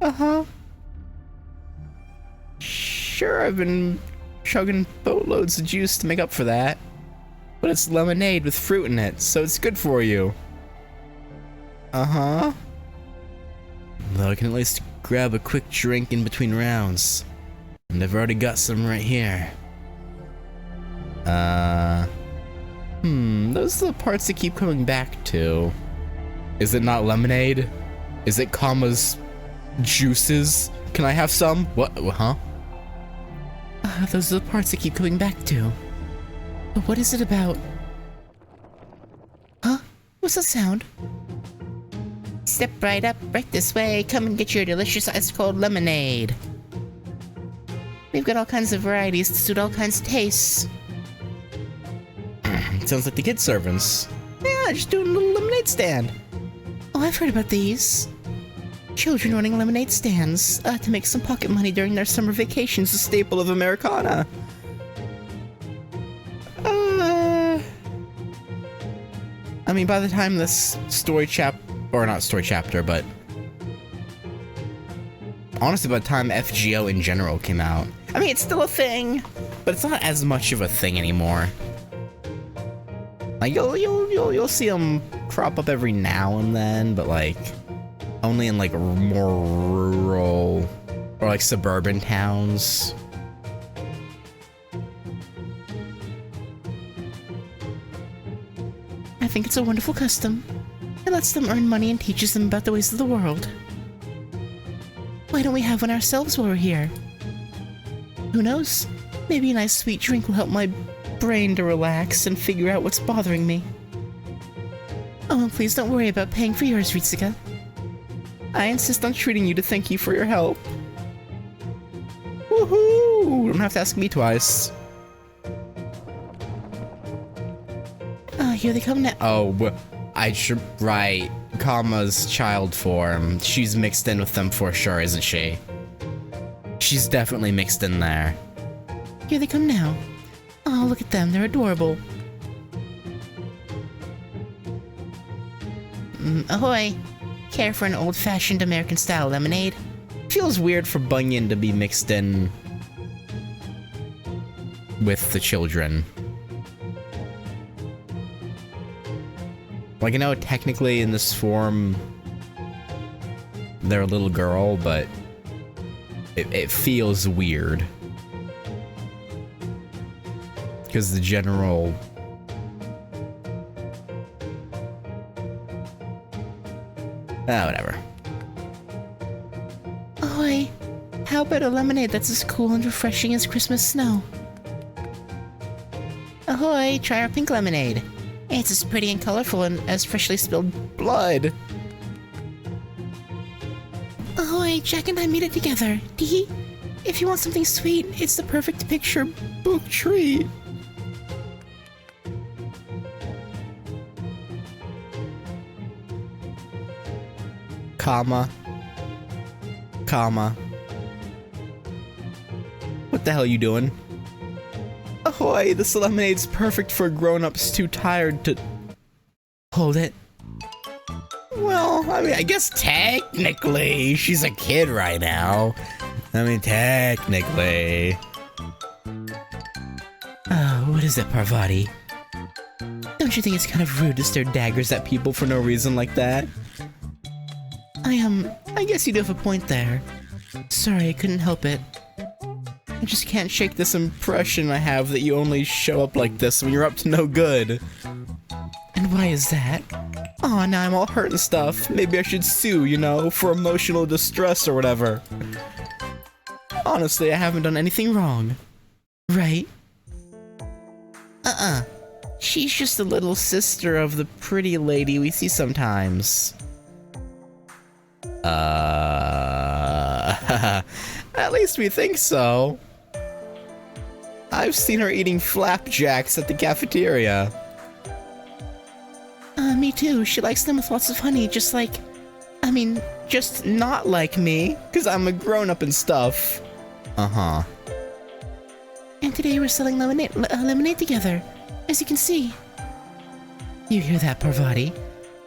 Uh-huh. Sure, I've been chugging boatloads of juice to make up for that. But it's lemonade with fruit in it, so it's good for you. Uh-huh. Though I can at least grab a quick drink in between rounds. And I've already got some right here. Those are the parts I keep coming back to. Is it not lemonade? Is it comma's juices? Can I have some? What, huh? Those are the parts I keep coming back to. But what is it about? Huh? What's that sound? Step right up, right this way. Come and get your delicious ice-cold lemonade. We've got all kinds of varieties to suit all kinds of tastes. Sounds like the kid servants. Yeah, just doing a little lemonade stand. Oh, I've heard about these. Children running lemonade stands to make some pocket money during their summer vacations. A staple of Americana. I mean, by the time this or not story chapter, but honestly, by the time FGO in general came out, I mean, it's still a thing, but it's not as much of a thing anymore. Like you'll see them crop up every now and then, but like only in like more rural or like suburban towns. I think it's a wonderful custom. It lets them earn money and teaches them about the ways of the world. Why don't we have one ourselves while we're here? Who knows? Maybe a nice sweet drink will help my brain to relax and figure out what's bothering me. Oh, and please don't worry about paying for yours, Ritsuka. I insist on treating you to thank you for your help. Woohoo! You don't have to ask me twice. Here they come now. Oh, I should write Kama's child form. She's mixed in with them for sure, isn't she? She's definitely mixed in there. Here they come now. Oh, look at them. They're adorable. Ahoy. Care for an old-fashioned American-style lemonade? Feels weird for Bunyan to be mixed in with the children. Like, I know technically in this form they're a little girl, but it feels weird. Because the general... whatever. Ahoy. How about a lemonade that's as cool and refreshing as Christmas snow? Ahoy, try our pink lemonade. It's as pretty and colorful and as freshly spilled blood. Ahoy, Jack and I made it together. Tee. If you want something sweet, it's the perfect picture book treat. Comma. What the hell are you doing? Ahoy, this lemonade's perfect for grown-ups too tired to... Hold it. Well, I mean, I guess technically she's a kid right now. I mean, technically. Oh, what is it, Parvati? Don't you think it's kind of rude to stare daggers at people for no reason like that? I guess you do have a point there. Sorry, I couldn't help it. I just can't shake this impression I have that you only show up like this when you're up to no good. And why is that? Aw, now I'm all hurt and stuff. Maybe I should sue, you know, for emotional distress or whatever. Honestly, I haven't done anything wrong. Right? She's just the little sister of the pretty lady we see sometimes. At least we think so. I've seen her eating flapjacks at the cafeteria. Me too. She likes them with lots of honey, just like... just not like me, because I'm a grown-up and stuff. Uh-huh. And today we're selling lemonade together, as you can see. You hear that, Parvati?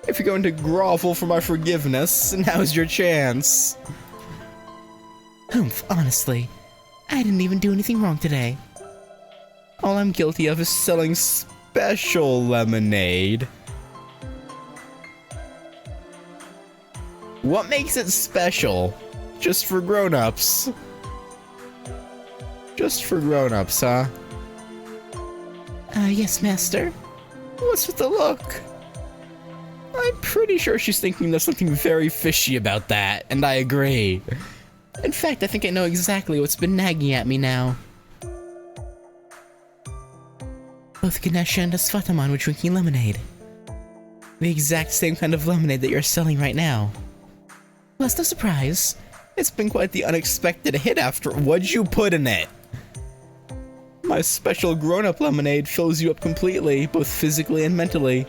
If you're going to grovel for my forgiveness, now's your chance. Humph, honestly. I didn't even do anything wrong today. All I'm guilty of is selling special lemonade. What makes it special? Just for grown-ups. Just for grown-ups, huh? Yes, master. What's with the look? I'm pretty sure she's thinking there's something very fishy about that, and I agree. In fact, I think I know exactly what's been nagging at me now. Both Ganesha and Asfataman were drinking lemonade. The exact same kind of lemonade that you're selling right now. Well, that's no surprise. It's been quite the unexpected hit after. What'd you put in it? My special grown-up lemonade fills you up completely, both physically and mentally,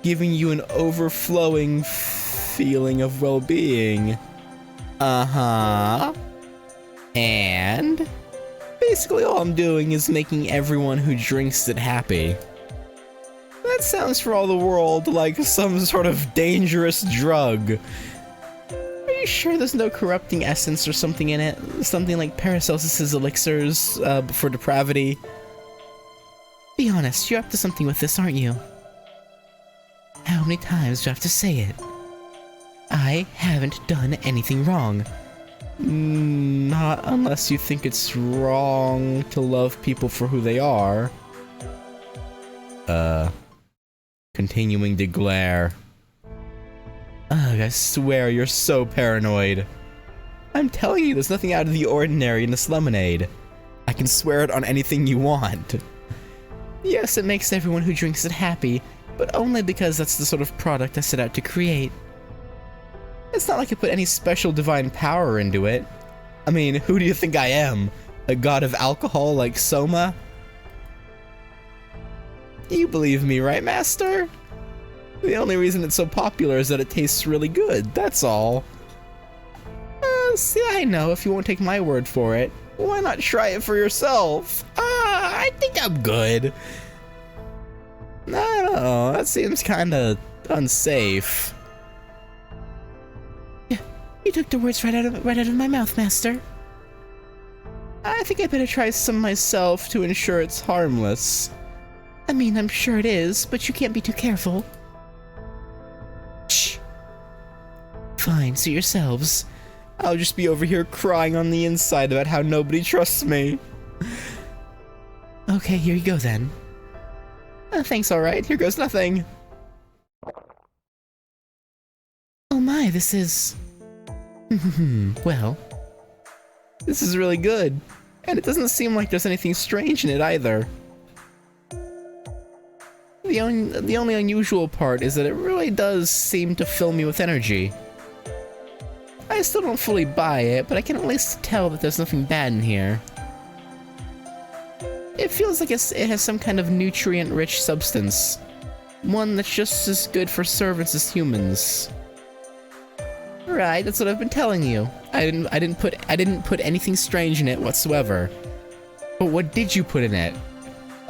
giving you an overflowing feeling of well-being. Uh-huh. And basically all I'm doing is making everyone who drinks it happy. That sounds for all the world like some sort of dangerous drug. Are you sure there's no corrupting essence or something in it? Something like Paracelsus's elixirs for depravity? Be honest, you're up to something with this, aren't you? How many times do I have to say it? I haven't done anything wrong. Not unless you think it's wrong to love people for who they are. Continuing to glare. Ugh, I swear you're so paranoid. I'm telling you, there's nothing out of the ordinary in this lemonade. I can swear it on anything you want. Yes, it makes everyone who drinks it happy, but only because that's the sort of product I set out to create. It's not like I put any special divine power into it. I mean, who do you think I am? A god of alcohol like Soma? You believe me, right, Master? The only reason it's so popular is that it tastes really good, that's all. See, I know if you won't take my word for it. Why not try it for yourself? I think I'm good. I don't know, that seems kinda unsafe. You took the words right out of my mouth, Master. I think I better try some myself to ensure it's harmless. I mean, I'm sure it is, but you can't be too careful. Shh. Fine, suit yourselves. I'll just be over here crying on the inside about how nobody trusts me. Okay, here you go then. Thanks, alright. Here goes nothing. Oh my, this is... well... This is really good. And it doesn't seem like there's anything strange in it either. The only unusual part is that it really does seem to fill me with energy. I still don't fully buy it, but I can at least tell that there's nothing bad in here. It feels like it has some kind of nutrient-rich substance. One that's just as good for servants as humans. Right, that's what I've been telling you. I didn't put anything strange in it whatsoever. But what did you put in it?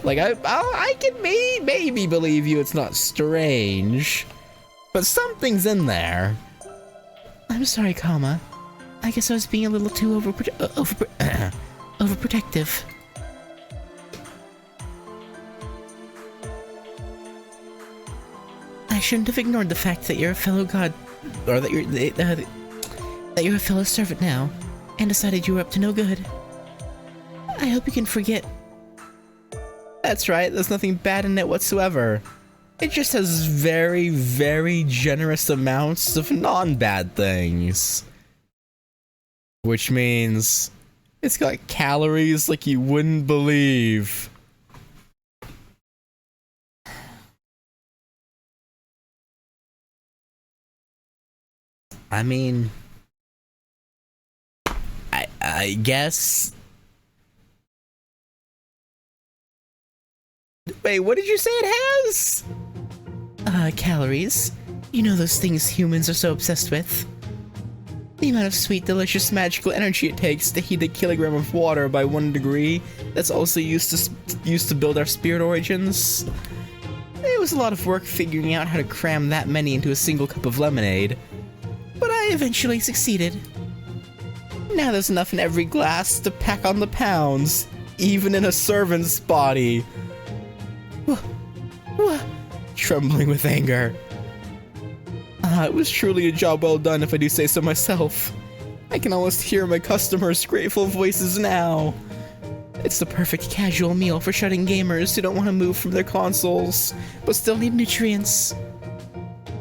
Like, I can maybe believe you it's not strange. But something's in there. I'm sorry, Kama. I guess I was being a little too overprotective. I shouldn't have ignored the fact that you're a fellow god, or that you're a fellow servant now, and decided you were up to no good. I hope you can forget. That's right, there's nothing bad in it whatsoever. It just has very, very generous amounts of non-bad things. Which means it's got calories like you wouldn't believe. I mean, I guess. Wait, what did you say it has? Calories. You know those things humans are so obsessed with. The amount of sweet, delicious, magical energy it takes to heat a kilogram of water by 1 degree that's also used to build our spirit origins. It was a lot of work figuring out how to cram that many into a single cup of lemonade. But I eventually succeeded. Now there's enough in every glass to pack on the pounds, even in a servant's body. Trembling with anger. It was truly a job well done if I do say so myself. I can almost hear my customers' grateful voices now. It's the perfect casual meal for shutting gamers who don't want to move from their consoles, but still need nutrients.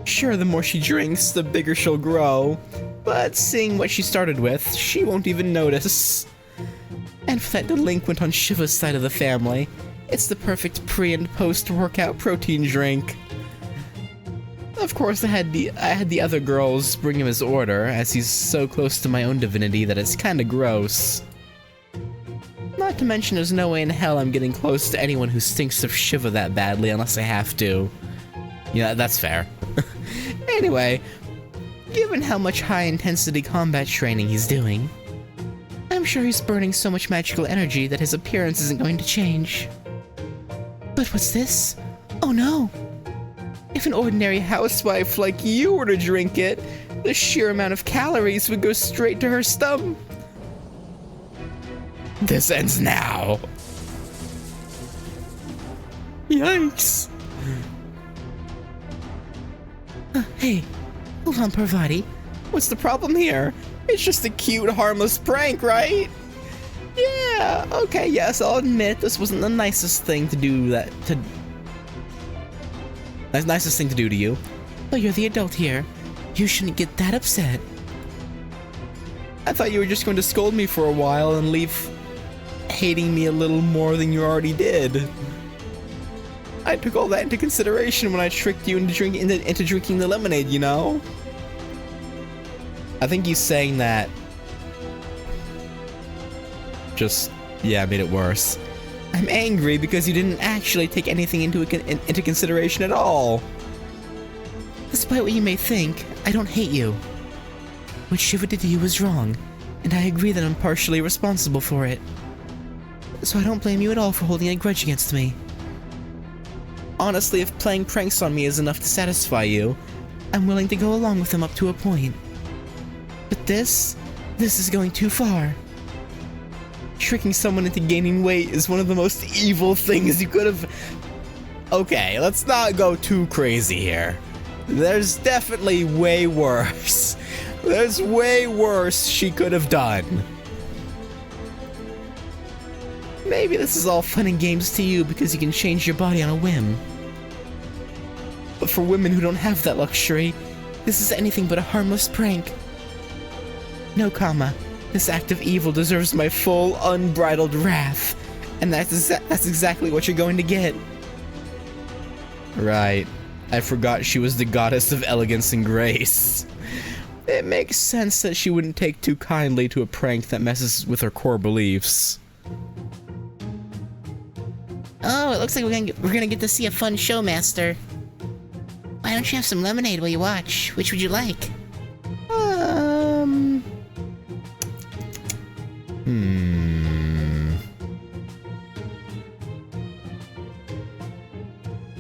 Sure, the more she drinks, the bigger she'll grow, but seeing what she started with, she won't even notice. And for that delinquent on Shiva's side of the family, it's the perfect pre- and post-workout protein drink. Of course, I had the other girls bring him his order, as he's so close to my own divinity that it's kinda gross. Not to mention there's no way in hell I'm getting close to anyone who stinks of Shiva that badly unless I have to. Yeah, that's fair. Anyway, given how much high-intensity combat training he's doing, I'm sure he's burning so much magical energy that his appearance isn't going to change. But what's this? Oh no! If an ordinary housewife like you were to drink it, the sheer amount of calories would go straight to her stomach. This ends now. Yikes. Hey, hold on, Parvati. What's the problem here? It's just a cute, harmless prank, right? Yeah, okay, yes, I'll admit this wasn't the nicest thing to do nicest thing to do to you. But you're the adult here. You shouldn't get that upset. I thought you were just going to scold me for a while and leave hating me a little more than you already did. I took all that into consideration when I tricked you into drinking the lemonade, you know? I think you saying that just, yeah, made it worse. I'm angry because you didn't actually take anything into consideration at all. Despite what you may think, I don't hate you. What Shiva did to you was wrong, and I agree that I'm partially responsible for it. So I don't blame you at all for holding a grudge against me. Honestly, if playing pranks on me is enough to satisfy you, I'm willing to go along with them up to a point. But this is going too far. Tricking someone into gaining weight is one of the most evil things you could have... Okay, let's not go too crazy here. There's definitely way worse. There's way worse she could have done. Maybe this is all fun and games to you because you can change your body on a whim. But for women who don't have that luxury, this is anything but a harmless prank. No, Kama. This act of evil deserves my full, unbridled wrath, and that's exactly what you're going to get. Right. I forgot she was the goddess of elegance and grace. It makes sense that she wouldn't take too kindly to a prank that messes with her core beliefs. Oh, it looks like we're gonna get to see a fun show, Master. Why don't you have some lemonade while you watch? Which would you like?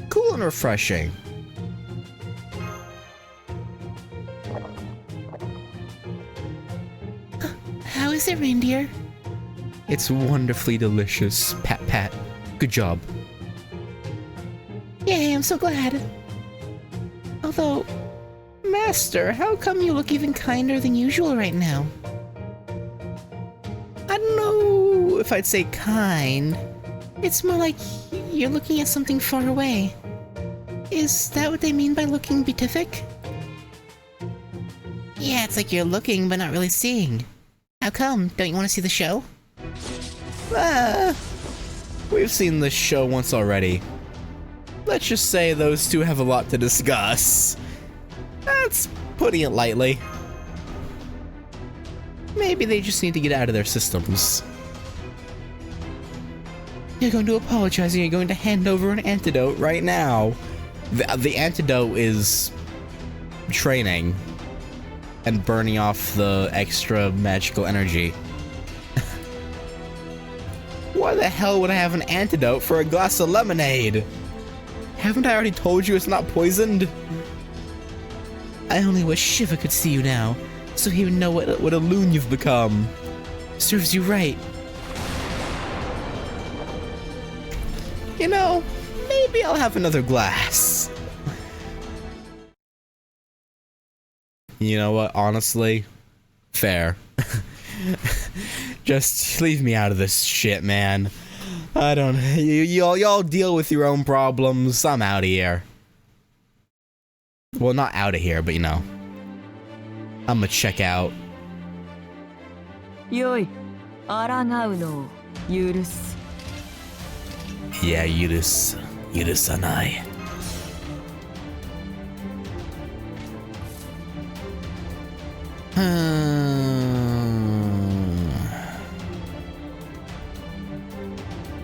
Cool and refreshing. How is it, reindeer? It's wonderfully delicious. Pat pat. Good job. Yay, I'm so glad. Although, Master, how come you look even kinder than usual right now? I don't know if I'd say Kind. It's more like you're looking at something far away. Is that what they mean by looking beatific? Yeah, it's like you're looking but not really seeing. How come? Don't you want to see the show? We've seen this show once already. Let's just say those two have a lot to discuss. That's putting it lightly. Maybe they just need to get out of their systems. You're going to apologize and you're going to hand over an antidote right now. The antidote is training and burning off the extra magical energy. Why the hell would I have an antidote for a glass of lemonade? Haven't I already told you it's not poisoned? I only wish Shiva could see you now, so he would know what a loon you've become. Serves you right. You know, maybe I'll have another glass. You know what? Honestly, fair. Just leave me out of this shit, man. I don't. Y'all deal with your own problems. I'm out of here. Well, not out of here, but you know, I'm gonna check out. よい、抗うのを許す。 Yeah, yurusanai.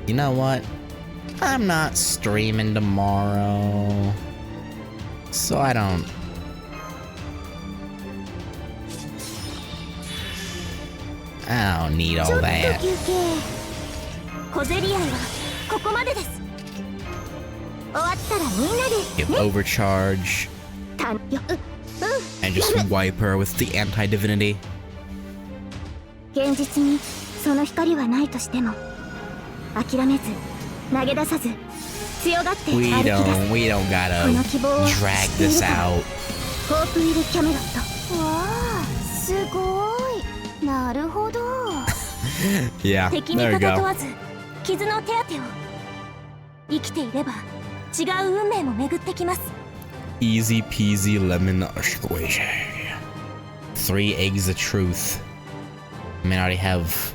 You know what? I'm not streaming tomorrow, so I don't need all ちょっと that. 休憩。小競り合いはここまでです。終わったらみんな Give でね。 overcharge たんよ。and just wipe her with the anti-divinity. 現実にその光はないとしても諦めず投げ出さず強がって歩 We き出す don't gotta この希望を drag 知ってい this るから out. ホープウィル・キャメロット。わあ、すごい。なるほど。 Yeah, 敵味 there you 方問 go. わず傷の手当てを。生きていれば違う運命も巡ってきます。 Easy peasy lemon squishy. 3 eggs of truth. I mean, I already have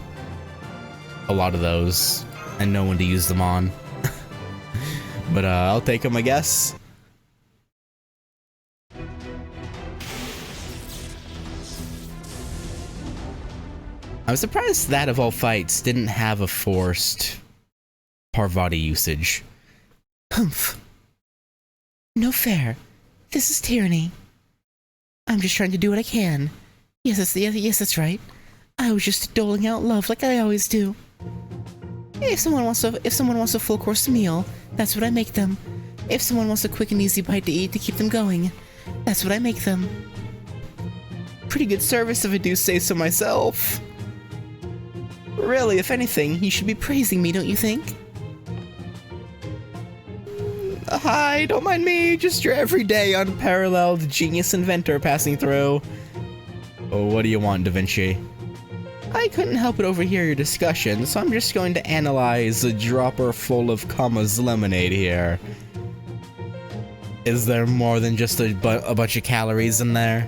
a lot of those and no one to use them on. But I'll take them, I guess. I'm surprised that of all fights didn't have a forced Parvati usage. Humph. No fair. This is tyranny. I'm just trying to do what I can. Yes, that's right. I was just doling out love like I always do. If someone wants a full course meal, that's what I make them. If someone wants a quick and easy bite to eat to keep them going, that's what I make them. Pretty good service if I do say so myself. Really, if anything, You should be praising me, don't you think? hi, don't mind me, just your everyday unparalleled genius inventor passing through. Oh, what do you want, Da Vinci? I couldn't help but overhear your discussion, so I'm just going to analyze a dropper full of Kama's lemonade here. Is there more than just a bunch of calories in there?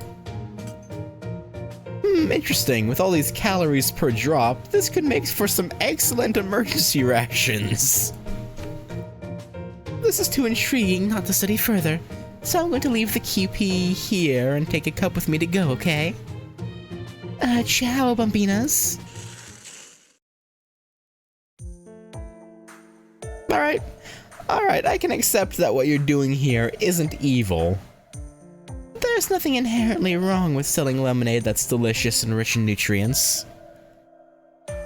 Interesting. With all these calories per drop, this could make for some excellent emergency rations. this is too intriguing not to study further, so I'm going to leave the QP here and take a cup with me to go, okay? Ciao, bambinas. Alright, I can accept that what you're doing here isn't evil. There's nothing inherently wrong with selling lemonade that's delicious and rich in nutrients.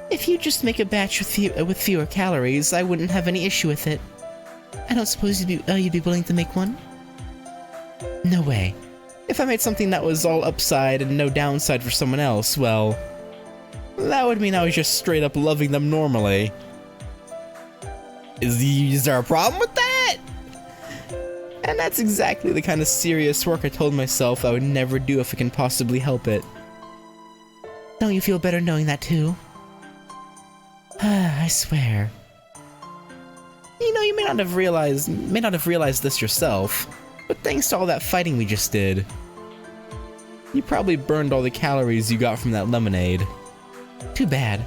If you just make a batch with fewer calories, I wouldn't have any issue with it. I don't suppose you'd be willing to make one? No way. If I made something that was all upside and no downside for someone else, well, that would mean I was just straight up loving them normally. Is there a problem with that? And that's exactly the kind of serious work I told myself I would never do if I can possibly help it. Don't you feel better knowing that too? I swear. You know, you may not have realized this yourself, but thanks to all that fighting we just did, you probably burned all the calories you got from that lemonade. Too bad.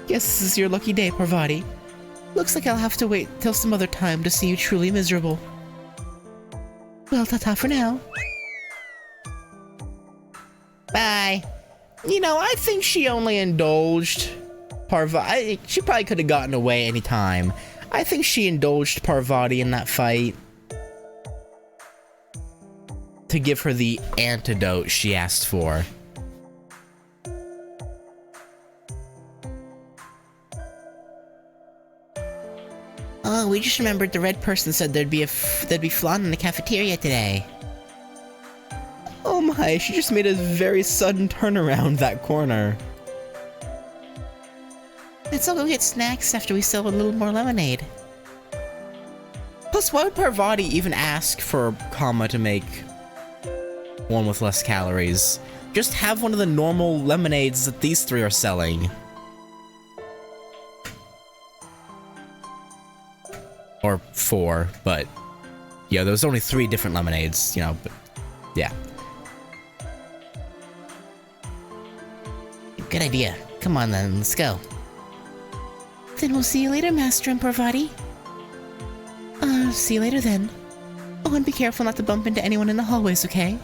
Guess this is your lucky day, Parvati. Looks like I'll have to wait till some other time to see you truly miserable. Well, ta-ta for now. Bye. You know, I think she only indulged Parvati. She probably could have gotten away any time. I think she indulged Parvati in that fight to give her the antidote she asked for. Oh, we just remembered the red person said there'd be flan in the cafeteria today. Oh my, she just made a very sudden turnaround that corner. Let's all go get snacks after we sell a little more lemonade. Plus, why would Parvati even ask for Kama to make one with less calories? Just have one of the normal lemonades that these three are selling. Or 4, but yeah, there's only 3 different lemonades, you know, but yeah. Good idea. Come on then, let's go. Then we'll see you later, Master and Parvati. See you later then. Oh, and be careful not to bump into anyone in the hallways, okay?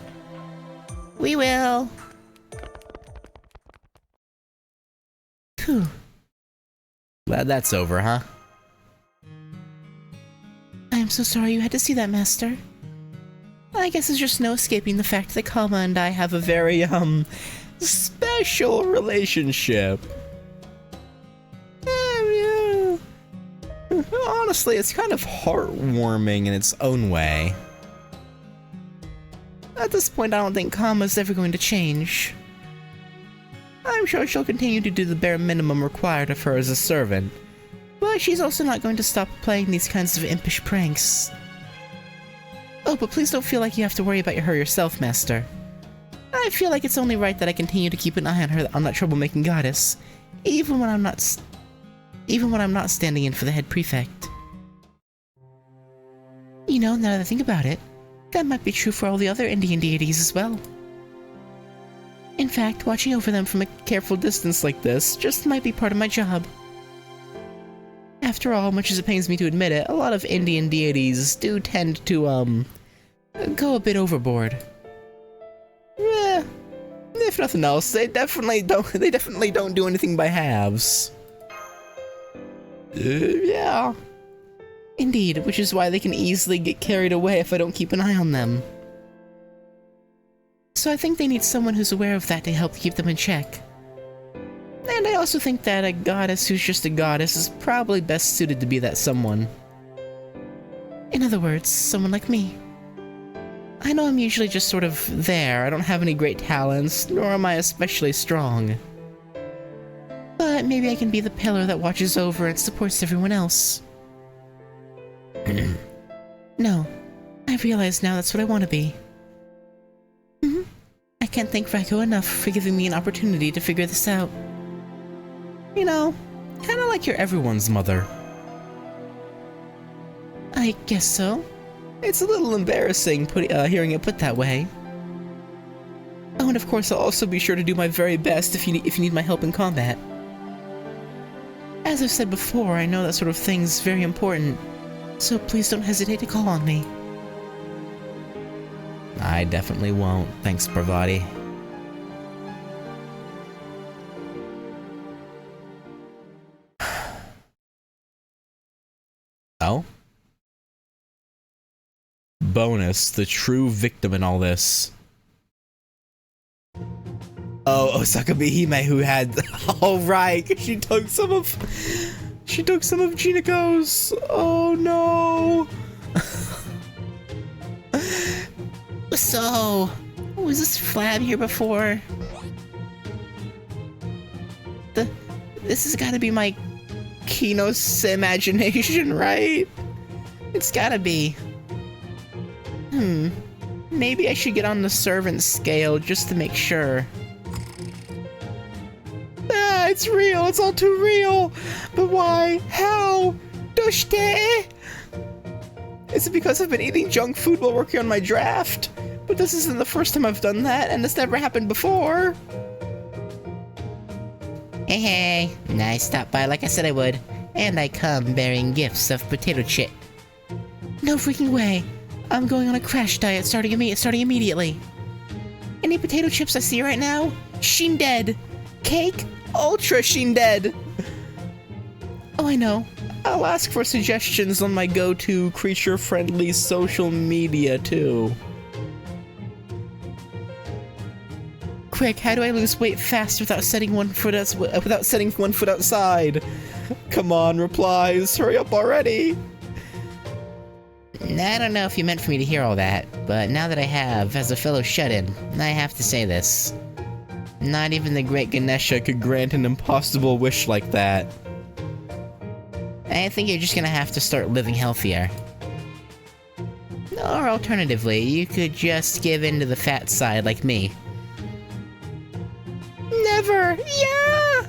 We will. Phew. Glad that's over, huh? I am so sorry you had to see that, Master. I guess there's just no escaping the fact that Kama and I have a very, special relationship. Yeah. Honestly, it's kind of heartwarming in its own way. At this point, I don't think Kama's ever going to change. I'm sure she'll continue to do the bare minimum required of her as a servant, but she's also not going to stop playing these kinds of impish pranks. Oh, but please don't feel like you have to worry about her yourself, Master. I feel like it's only right that I continue to keep an eye on her, on that troublemaking goddess, even when I'm not standing in for the head prefect. You know, now that I think about it, that might be true for all the other Indian deities as well. In fact, watching over them from a careful distance like this just might be part of my job. After all, much as it pains me to admit it, a lot of Indian deities do tend to, go a bit overboard. Yeah, if nothing else, they definitely don't do anything by halves. Yeah. Indeed, which is why they can easily get carried away if I don't keep an eye on them. So I think they need someone who's aware of that to help keep them in check. And I also think that a goddess who's just a goddess is probably best suited to be that someone. In other words, someone like me. I know I'm usually just sort of there. I don't have any great talents, nor am I especially strong. But maybe I can be the pillar that watches over and supports everyone else. No, I realize now that's what I want to be. I can't thank Raiko enough for giving me an opportunity to figure this out. You know, kinda like you're everyone's mother. I guess so. It's a little embarrassing hearing it put that way. Oh, and of course I'll also be sure to do my very best if you need my help in combat. As I've said before, I know that sort of thing's very important. So please don't hesitate to call on me. I definitely won't. Thanks, Parvati. Oh? Bonus, the true victim in all this. Oh, Osaka Bihime, who had... Oh, right, 'cause she took some of Jiniko's. Oh, no. So, was this Flab here before? This has got to be my Kinos imagination, right? It's gotta be. Maybe I should get on the servant scale just to make sure. Ah, it's real. It's all too real. But why? How? Doshite? Is it because I've been eating junk food while working on my draft? But this isn't the first time I've done that, and this never happened before. Hey, I stopped by like I said I would, and I come bearing gifts of potato chip. No freaking way. I'm going on a crash diet starting immediately. Any potato chips I see right now? Sheen dead. Cake? Ultra sheen dead. Oh, I know. I'll ask for suggestions on my go-to creature-friendly social media, too. Quick, how do I lose weight fast without setting one foot outside? Come on, replies, hurry up already. I don't know if you meant for me to hear all that, but now that I have, as a fellow shut-in, I have to say this. Not even the great Ganesha could grant an impossible wish like that. I think you're just gonna have to start living healthier. Or alternatively, you could just give in to the fat side like me. Never! Yeah!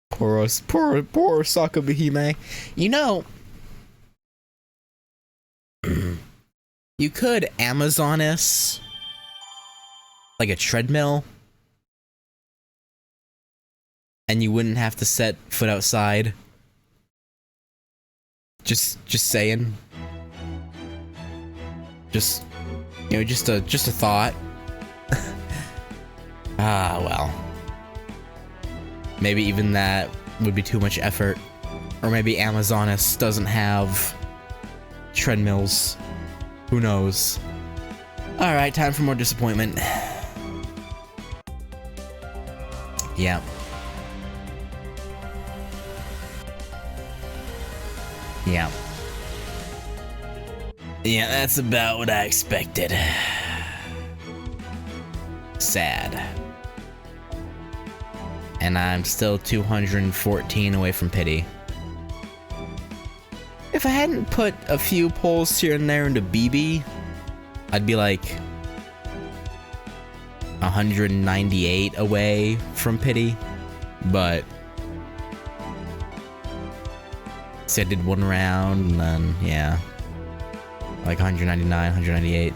Poor Osaka Bihime. You know, you could Amazon us like a treadmill, and you wouldn't have to set foot outside. Just saying. Just, you know, just a thought. Ah, well. Maybe even that would be too much effort. Or maybe Amazoness doesn't have treadmills. Who knows? Alright, time for more disappointment. Yeah. Yeah. Yeah, that's about what I expected. Sad. And I'm still 214 away from pity. If I hadn't put a few pulls here and there into BB, I'd be like 198 away from pity. But see, I did one round and then, yeah, like 199, 198.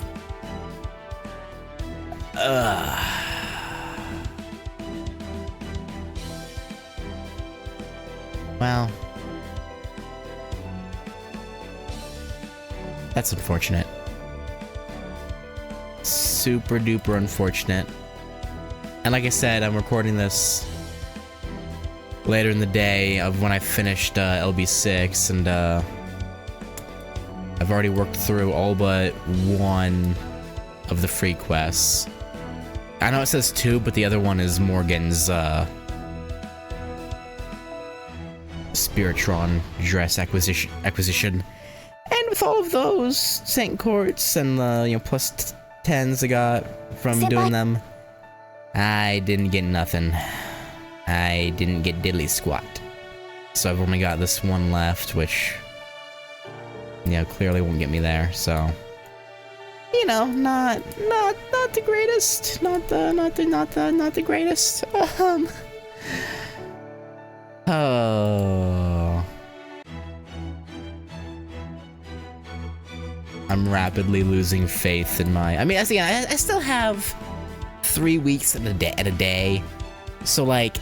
Well, that's unfortunate. Super duper unfortunate. And like I said, I'm recording this later in the day of when I finished LB6, and I've already worked through all but one of the free quests. I know it says 2, but the other one is Morgan's Spiritron dress acquisition. And with all of those Saint Courts and the plus 10s I got from doing them, I didn't get nothing. I didn't get diddly squat. So I've only got this one left, which, you know, clearly won't get me there. So, you know, not the greatest, not the greatest. Oh, I'm rapidly losing faith in my. I mean, I still have 3 weeks at a day, so like,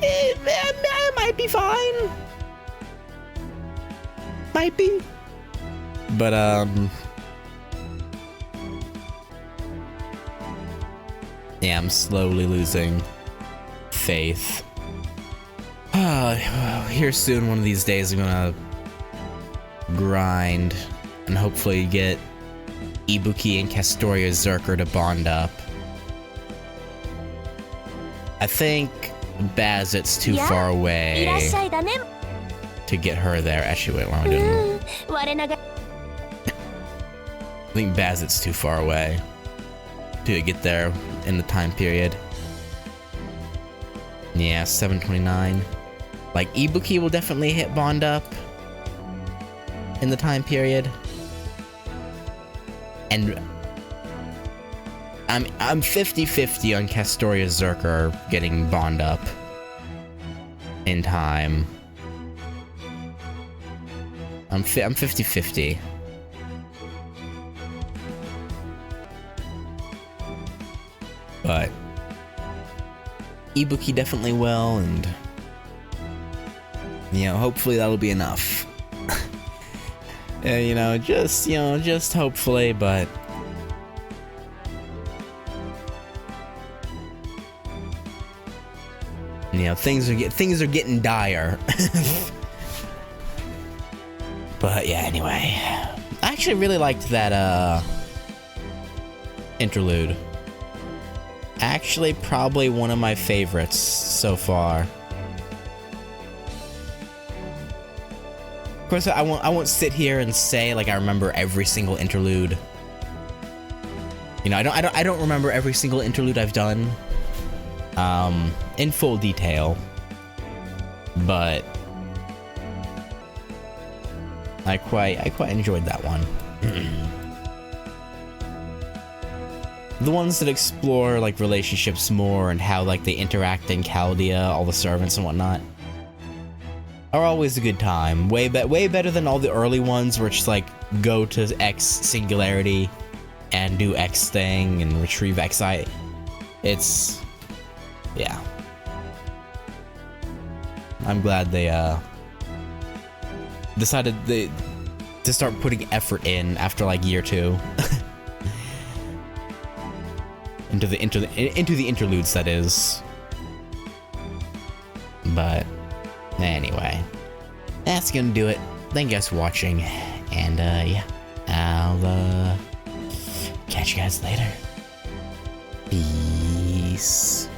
it might be fine. might be. But, yeah, I'm slowly losing faith. Here soon, one of these days, I'm gonna grind and hopefully get Ibuki and Castoria Zerker to bond up. I think Bazit's too far away to get her there. Actually, wait, what am I doing? I think Bazit's too far away to get there in the time period. Yeah, 729. Like, Ibuki will definitely hit bond up in the time period. And I'm 50-50 on Castoria Zerker getting bond up in time. I'm 50-50. But Ibuki definitely will, and hopefully that'll be enough. Just hopefully, but things are getting dire. But yeah, anyway, I actually really liked that interlude. Actually, probably one of my favorites so far. Of course, I won't sit here and say like I remember every single interlude. I don't remember every single interlude I've done in full detail, but I quite enjoyed that one. The ones that explore like relationships more and how like they interact in Chaldea, all the servants and whatnot, are always a good time. Way better than all the early ones where it's just like go to X singularity and do X thing and retrieve XI. It's yeah. I'm glad they decided to start putting effort in after like year 2. into the interludes, that is. But anyway, that's gonna do it. Thank you guys for watching, and yeah, I'll catch you guys later. Peace.